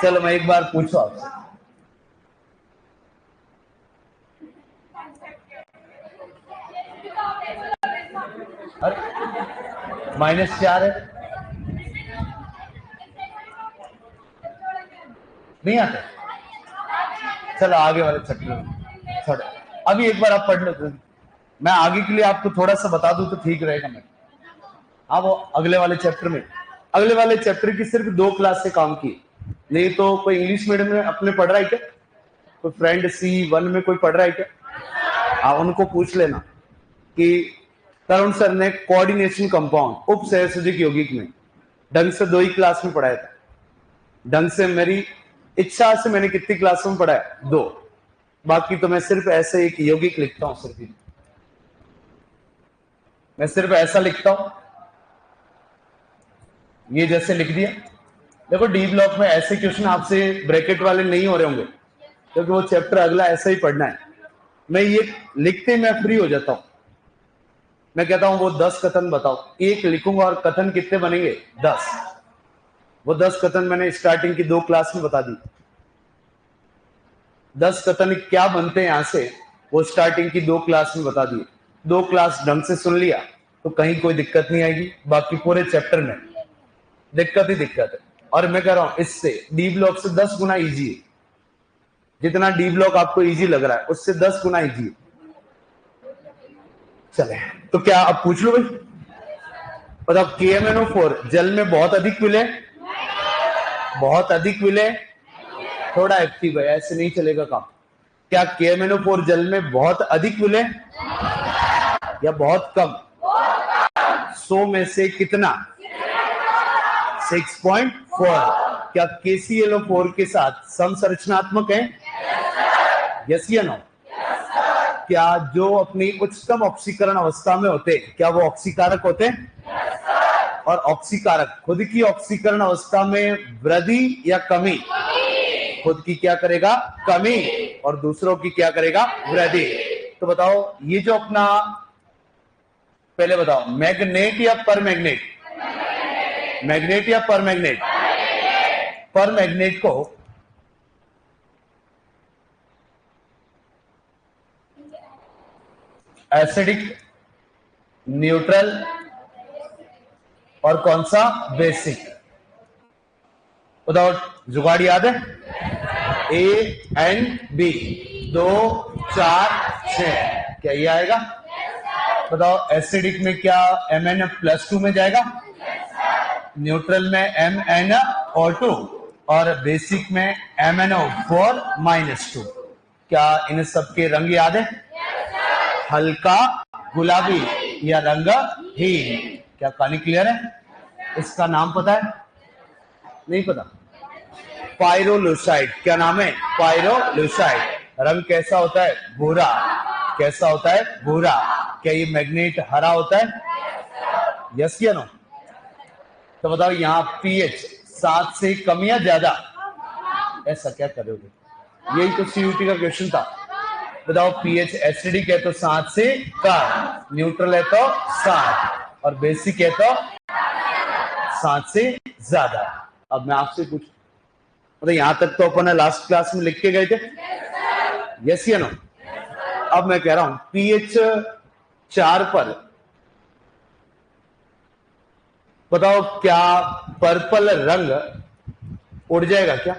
चलो मैं एक बार पूछू आपसे, -4 है, नहीं आते? चलो आगे वाले चैप्टर छोड़ो, अभी एक बार आप पढ़ लो। मैं आगे के लिए आपको थोड़ा सा बता दूं तो ठीक रहेगा। मैं हाँ, वो अगले वाले चैप्टर की सिर्फ 2 क्लास से काम की। नहीं तो कोई इंग्लिश मीडियम में अपने पढ़ रहा है क्या? कोई फ्रेंड C1 में कोई पढ़ रहा है क्या? हाँ, उनको पूछ लेना कि तरुण सर ने कोऑर्डिनेशन कंपाउंड उप सहसुजिक यौगिक में ढंग से 2 ही क्लास में पढ़ाया था। ढंग से मेरी इच्छा से मैंने कितनी क्लासों में पढ़ाया? 2। बाकी तो मैं सिर्फ ऐसे एक यौगिक लिखता हूं, सिर्फ मैं सिर्फ ऐसा लिखता हूं, ये जैसे लिख दिया। देखो डी ब्लॉक में ऐसे क्वेश्चन आपसे ब्रैकेट वाले नहीं हो रहे होंगे, क्योंकि वो चैप्टर अगला ऐसा ही पढ़ना है। मैं ये लिखते मैं फ्री हो जाता हूं। मैं कहता हूं वो 10 कथन बताओ, एक लिखूंगा और कथन कितने बनेंगे? 10। वो 10 कथन मैंने स्टार्टिंग की 2 क्लास में बता दी। 10 कथन क्या बनते हैं यहां से, वो स्टार्टिंग की 2 क्लास में बता दिए। 2 क्लास ढंग से सुन लिया तो कहीं कोई दिक्कत नहीं आएगी। बाकी पूरे चैप्टर में दिक्कत ही दिक्कत है। और मैं कह रहा हूं इससे डी ब्लॉक से 10 गुना ईजी है। जितना डी ब्लॉक आपको इजी लग रहा है उससे 10 गुना इजी है। चले तो क्या अब पूछ लो भाई, बताओ KMnO4 जल में बहुत अधिक मिले? बहुत अधिक मिले, थोड़ा एक्टिव है, ऐसे नहीं चलेगा काम। क्या KMnO4 जल में बहुत अधिक मिले या बहुत कम? 100 में से कितना? 6.4। क्या KClO4 के साथ समसंरचनात्मक है? यस या नो? क्या जो अपनी उच्चतम ऑक्सीकरण अवस्था में होते क्या वो ऑक्सीकारक होते हैं? और ऑक्सीकारक खुद की ऑक्सीकरण अवस्था में वृद्धि या कमी? खुद की क्या करेगा? कमी। और दूसरों की क्या करेगा? वृद्धि। तो बताओ ये जो अपना, पहले बताओ मैग्नेट या पर मैग्नेट? मैग्नेट या पर मैग्नेट? पर मैग्नेट को एसिडिक, न्यूट्रल और कौन सा? बेसिक। बताओ जुगाड़ याद है? ANB 2 4 6, क्या ये आएगा? बताओ एसिडिक में क्या MnO+2 में जाएगा? न्यूट्रल में MnO2 और बेसिक में MnO4-2। क्या इन सबके रंग याद है? हल्का गुलाबी या रंगहीन। क्या कहानी क्लियर है? इसका नाम पता है? नहीं पता? पाइरोलुसाइड। क्या नाम है? पाइरोलुसाइड। रंग कैसा होता है? भूरा। कैसा होता है? भूरा। क्या ये मैग्नेट हरा होता है? यस या नो? तो बताओ यहाँ pH 7 से कम या ज्यादा? ऐसा क्या करोगे? यही तो CUT का क्वेश्चन था। बताओ pH एसिडिक है तो 7 से कम, न्यूट्रल है तो 7 और बेसिक है तो 7 से ज्यादा। अब मैं आपसे पूछूं, मतलब यहां तक तो अपन लास्ट क्लास में लिख के गए थे? यस या नो? अब मैं कह रहा हूं pH 4 पर बताओ क्या पर्पल रंग उड़ जाएगा क्या?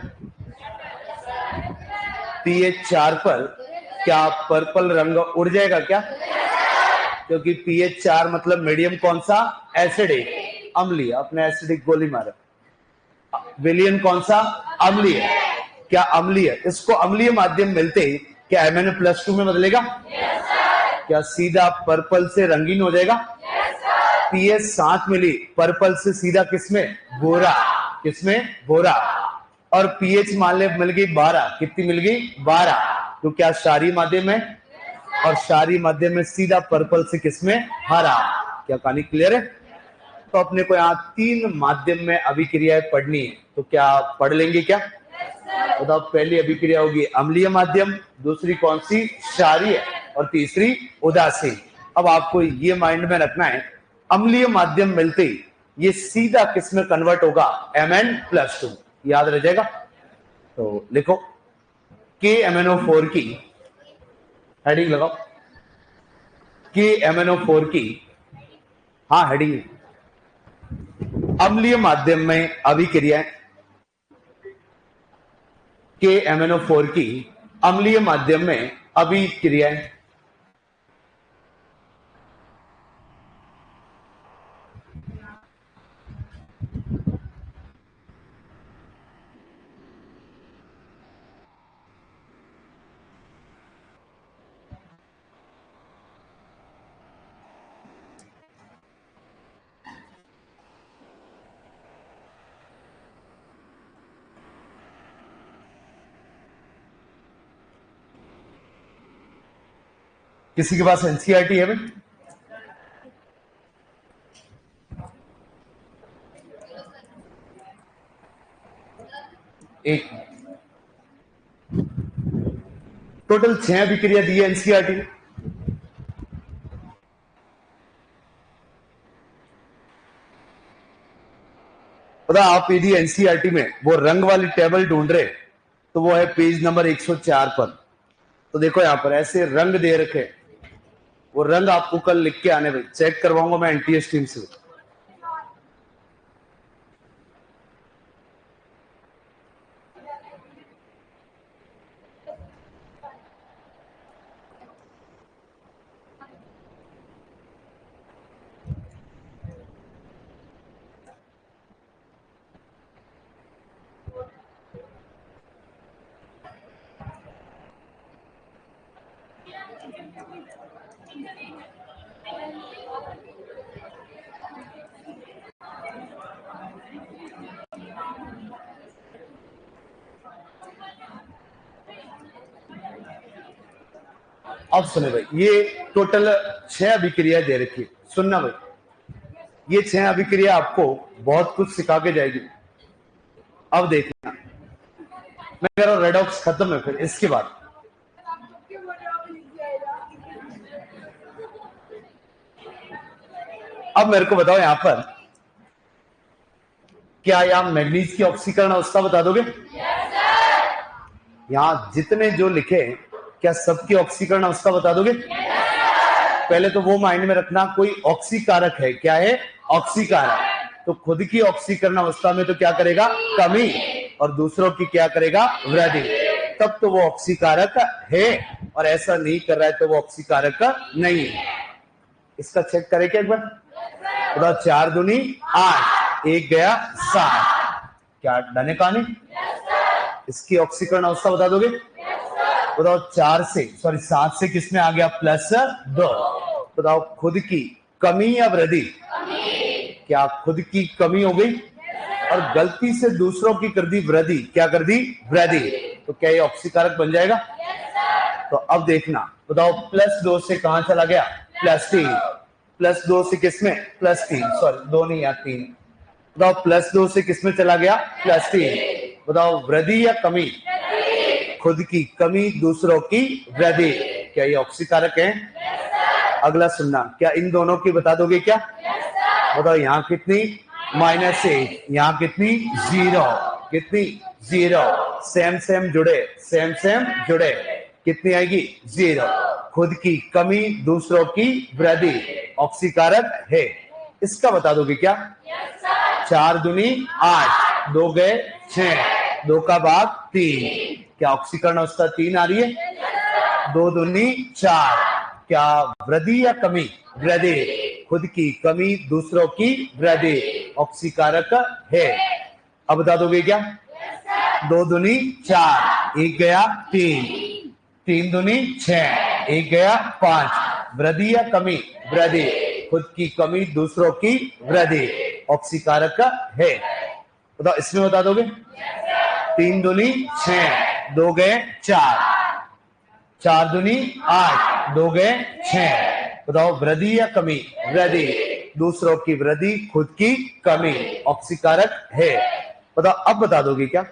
pH 4 पर क्या पर्पल रंग उड़ जाएगा क्या? क्योंकि pH 4 मतलब मीडियम कौन सा? एसिडिक, अम्लीय। अपने एसिडिक गोली मारे। विलियन कौन सा? अम्लीय। क्या अम्लीय? इसको अम्लीय माध्यम मिलते ही क्या MnO+2 में बदलेगा? क्या सीधा पर्पल से रंगीन हो जाएगा? पीएच 7 मिली, पर्पल से सीधा किसमें? भूरा। किसमें? भूरा। और पीएच मान ले मिल गई 12, कितनी मिल गई? 12। तो क्या क्षारीय माध्यम है? और क्षारीय माध्यम में सीधा पर्पल से किसमें? हरा। क्या कहानी क्लियर है? तो अपने को यहाँ 3 माध्यम में अभिक्रियाएं पढ़नी है, तो क्या पढ़ लेंगे क्या? बताओ, पहली अभिक्रिया होगी अम्लीय माध्यम, दूसरी कौन सी? क्षारीय, और तीसरी उदासीन। अब आपको ये माइंड में रखना है, अम्लीय माध्यम मिलते ही ये सीधा किसमें कन्वर्ट होगा? Mn+2। याद रह जाएगा? तो लिखो KMnO4 की हेडिंग लगाओ। KMnO4 की, हाँ हेडिंग, अम्लीय माध्यम में अभिक्रियाएं। KMnO4 की अम्लीय माध्यम में अभिक्रियाएं। किसी के पास एनसीईआरटी है भाई? एक टोटल 6 अभिक्रिया दी है एनसीईआरटी में। पता आप यदि एनसीईआरटी में वो रंग वाली टेबल ढूंढ रहे तो वो है पेज नंबर 104 पर। तो देखो यहां पर ऐसे रंग दे रखे, वो रंग आपको कल लिख के आने, भाई चेक करवाऊंगा मैं एनटीएस टीम से। अब सुने भाई, ये टोटल 6 अभिक्रिया दे रखी है। सुनना भाई, ये 6 अभिक्रिया आपको बहुत कुछ सिखा के जाएगी। अब देखना, मैं कह रहा हूं रेडॉक्स खत्म है, फिर इसके बाद अब मेरे को बताओ यहां पर, क्या यहां मैग्नीज की ऑक्सीकरण अवस्था बता दोगे? यहां जितने जो लिखे, क्या सबकी ऑक्सीकरण अवस्था बता दोगे? पहले तो वो माइंड में रखना, कोई ऑक्सीकारक है। क्या है? ऑक्सीकारक। तो खुद की ऑक्सीकरण अवस्था में तो क्या करेगा? कमी, और दूसरों की क्या करेगा? वृद्धि। तब तो वो ऑक्सीकारक है, और ऐसा नहीं कर रहा है तो वो ऑक्सीकारक नहीं है। इसका चेक करें क्या एक बार? बताओ, 4 दूनी 8, 1 गया 7। क्या डने कहानी? इसकी ऑक्सीकरण अवस्था बता दोगे? बताओ, 4 से, सॉरी 7 से किसमें आ गया? +2। बताओ, खुद की कमी या वृद्धि? क्या खुद की कमी हो गई और गलती से दूसरों की कर दी वृद्धि? क्या कर दी? वृद्धि। तो क्या ये ऑक्सीकारक बन जाएगा? तो अब देखना, बताओ +2 से कहां चला गया? +3। +2 से किसमें? +3, सॉरी 2 नहीं या 3। बताओ, +2 से किसमें चला गया? +3। बताओ, वृद्धि या कमी? खुद की कमी, दूसरों की वृद्धि। क्या ये ऑक्सीकारक है? अगला सुनना, क्या इन दोनों की बता दोगे क्या? बताओ, यहाँ कितनी? -1। यहाँ कितनी? 0। कितनी? 0। सेम सेम जुड़े, सेम सेम जुड़े, कितनी आएगी? 0। खुद की कमी, दूसरों की वृद्धि, ऑक्सीकारक है। इसका बता दोगे क्या? 4 दूनी 8, 2 गए 6, 2 का भाग 3। क्या ऑक्सीकरण अवस्था 3 आ रही है? 2 दूनी 4। क्या वृद्धि या कमी? वृद्धि। खुद की कमी, दूसरों की वृद्धि, ऑक्सीकारक है। अब बता दोगे क्या? 2 दूनी 4, 1 गया 3, 3 दूनी 6, 1 गया 5, वृद्धि या कमी? वृद्धि। खुद की कमी दूसरों की वृद्धि ऑक्सीकारक का है। बताओ इसमें बता दोगे? 3 दूनी 6, 2 गए 4, 4 दूनी 8, 2 गए 6। बताओ वृद्धि या कमी? वृद्धि। दूसरों की वृद्धि खुद की कमी ऑक्सीकारक है। बताओ अब बता दोगे क्या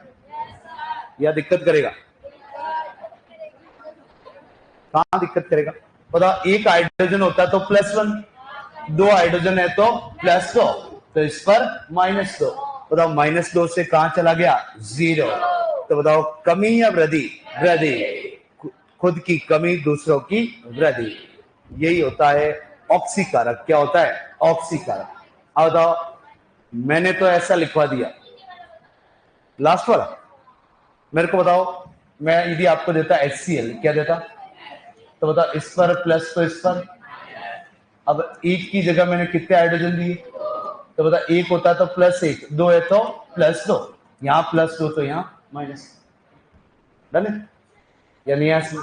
या दिक्कत करेगा? कहां दिक्कत करेगा? बताओ एक हाइड्रोजन होता है तो +1, 2 हाइड्रोजन है तो +2, तो इस पर -2। बताओ -2 से कहां चला गया? 0। तो बताओ कमी या वृद्धि? वृद्धि। खुद की कमी दूसरों की वृद्धि, यही होता है ऑक्सीकारक। क्या होता है? ऑक्सीकारक। अब बताओ मैंने तो ऐसा लिखवा दिया, लास्ट वाला मेरे को बताओ, मैं यदि आपको देता HCl, क्या देता? तो बताओ इस पर प्लस तो इस पर, अब एक की जगह मैंने कितने हाइड्रोजन दिए? तो बता एक होता तो +1, 2 है तो +2, यहां +2 तो यहां माइनस। डन है या नहीं? ऐसे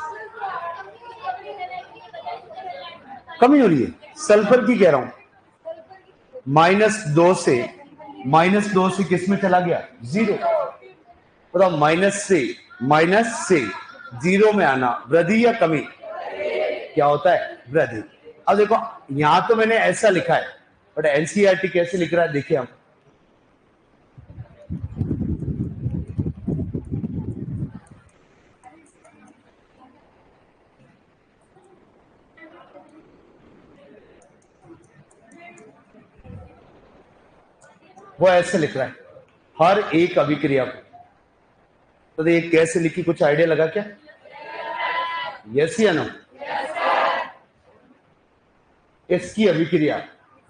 कमी हो रही है सल्फर की, कह रहा हूं -2 से किस में चला गया? 0। बताओ माइनस से 0 में आना वृद्धि या कमी? क्या होता है? वृद्धि। अब देखो यहां तो मैंने ऐसा लिखा है, बट एनसीईआरटी कैसे लिख रहा है देखिए हम। वो ऐसे लिख रहा है हर एक अभिक्रिया को। तो ये कैसे लिखी, कुछ आइडिया लगा क्या? यस या नो? इसकी अभिक्रिया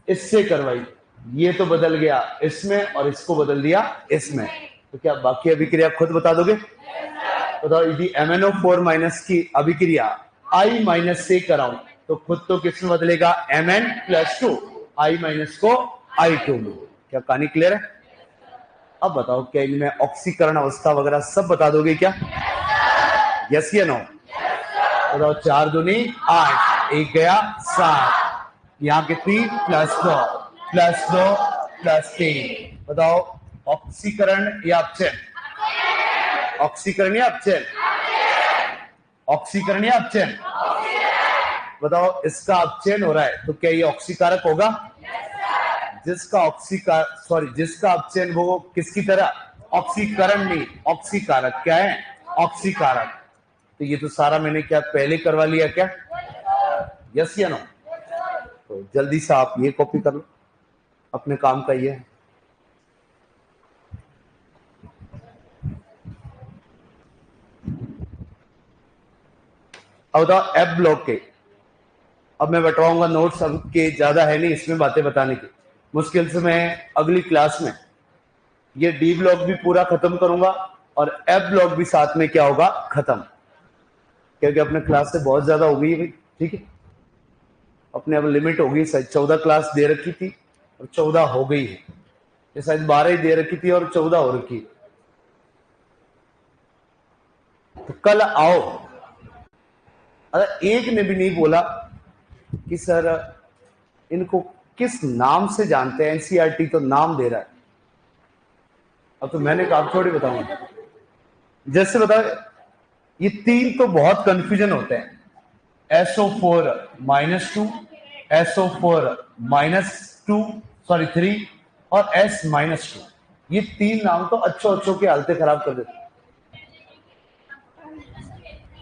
इससे करवाई, ये तो बदल गया इसमें और इसको बदल दिया इसमें, तो क्या बाकी अभिक्रिया खुद बता दोगे? बताओ यदि MnO4- की अभिक्रिया I- से कराऊं तो खुद तो किसमें बदलेगा? Mn+2, I- को I2 में। क्या कहानी क्लियर है? अब बताओ क्या इनमें ऑक्सीकरण अवस्था वगैरह सब बता दोगे क्या? यस या नो? बताओ 4 दूनी 8, 1 गया 7, यहां कितनी? +2, +2, +3। बताओ ऑक्सीकरण या अपचयन? ऑक्सीकरण या अपचयन? ऑक्सीकरण या अपचयन? बताओ इसका अपचयन हो रहा है तो क्या ये ऑक्सीकारक होगा? जिसका अपचयन वो किसकी तरह? ऑक्सीकरण नहीं, ऑक्सीकारक। क्या है? ऑक्सीकारक। तो ये तो सारा मैंने क्या पहले करवा लिया क्या? यस या नो? तो जल्दी से आप ये कॉपी कर लो, अपने काम का ये है। अब बताओ एफ ब्लॉक के, अब मैं बटवाऊंगा नोट्स, अब के ज्यादा है नहीं इसमें बातें बताने की, मुश्किल से मैं अगली क्लास में ये डी ब्लॉक भी पूरा खत्म करूंगा और एफ ब्लॉक भी साथ में क्या होगा? खत्म, क्योंकि अपने क्लास से बहुत ज्यादा हो गई है भाई। ठीक है, अपने अब लिमिट हो गई, शायद 14 क्लास दे रखी थी और 14 हो गई है, ये शायद 12 ही दे रखी थी और 14 हो रखी। तो कल आओ। अरे एक ने भी नहीं बोला कि सर इनको किस नाम से जानते हैं, एनसीईआरटी तो नाम दे रहा है। अब तो मैंने कहा थोड़ी बताऊंगा, जैसे बताओ ये 3 तो बहुत कंफ्यूजन होते हैं, SO4-2, SO4-2 और S-2। ये 3 नाम तो अच्छों के हालतें खराब कर देते।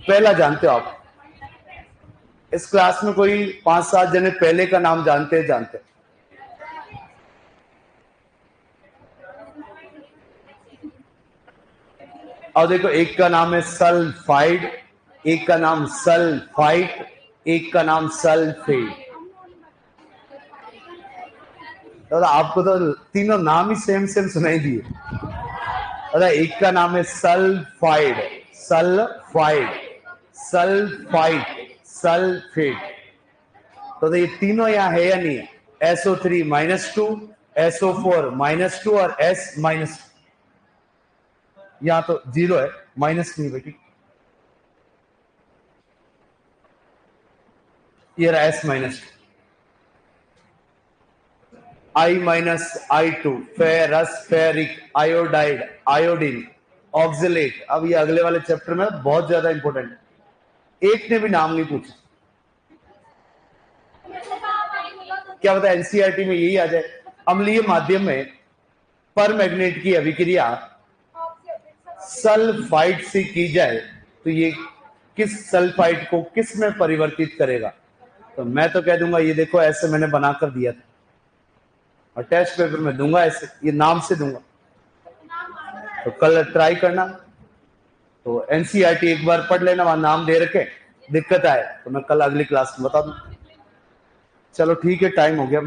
पहला जानते हो आप? इस क्लास में कोई 5-7 जने पहले का नाम जानते हैं? और देखो एक का नाम है सल्फाइड, एक का नाम सल्फाइट, एक का नाम सल्फेट। तो आपको तो तीनों नाम ही सेम सुनाई दिए। अरे एक का नाम है सल्फाइड, सल्फाइड, सल्फाइट, सल्फेट। तो ये तीनों यहाँ है या नहीं है? SO3-2, SO4-2 और S-2। यहाँ तो 0 है, माइनस नहीं बेटी। ये रहा S minus I minus I2, ferrous, ferric, iodide, iodine, oxalate. अब ये अगले वाले चैप्टर में बहुत ज्यादा इंपॉर्टेंट, एक ने भी नाम नहीं पूछा। क्या पता एनसीईआरटी में यही आ जाए। अम्लीय माध्यम में परमैग्नेट की अभिक्रिया सल्फाइड से की जाए तो ये किस सल्फाइड को किस में परिवर्तित करेगा? तो मैं तो कह दूंगा, ये देखो ऐसे मैंने बनाकर दिया था और टेस्ट पेपर में दूंगा ऐसे, ये नाम से दूंगा, तो कल ट्राई करना। तो एनसीईआरटी एक बार पढ़ लेना, वहां नाम दे रखे, दिक्कत आए तो मैं कल अगली क्लास में बता दूं। चलो ठीक है, टाइम हो गया।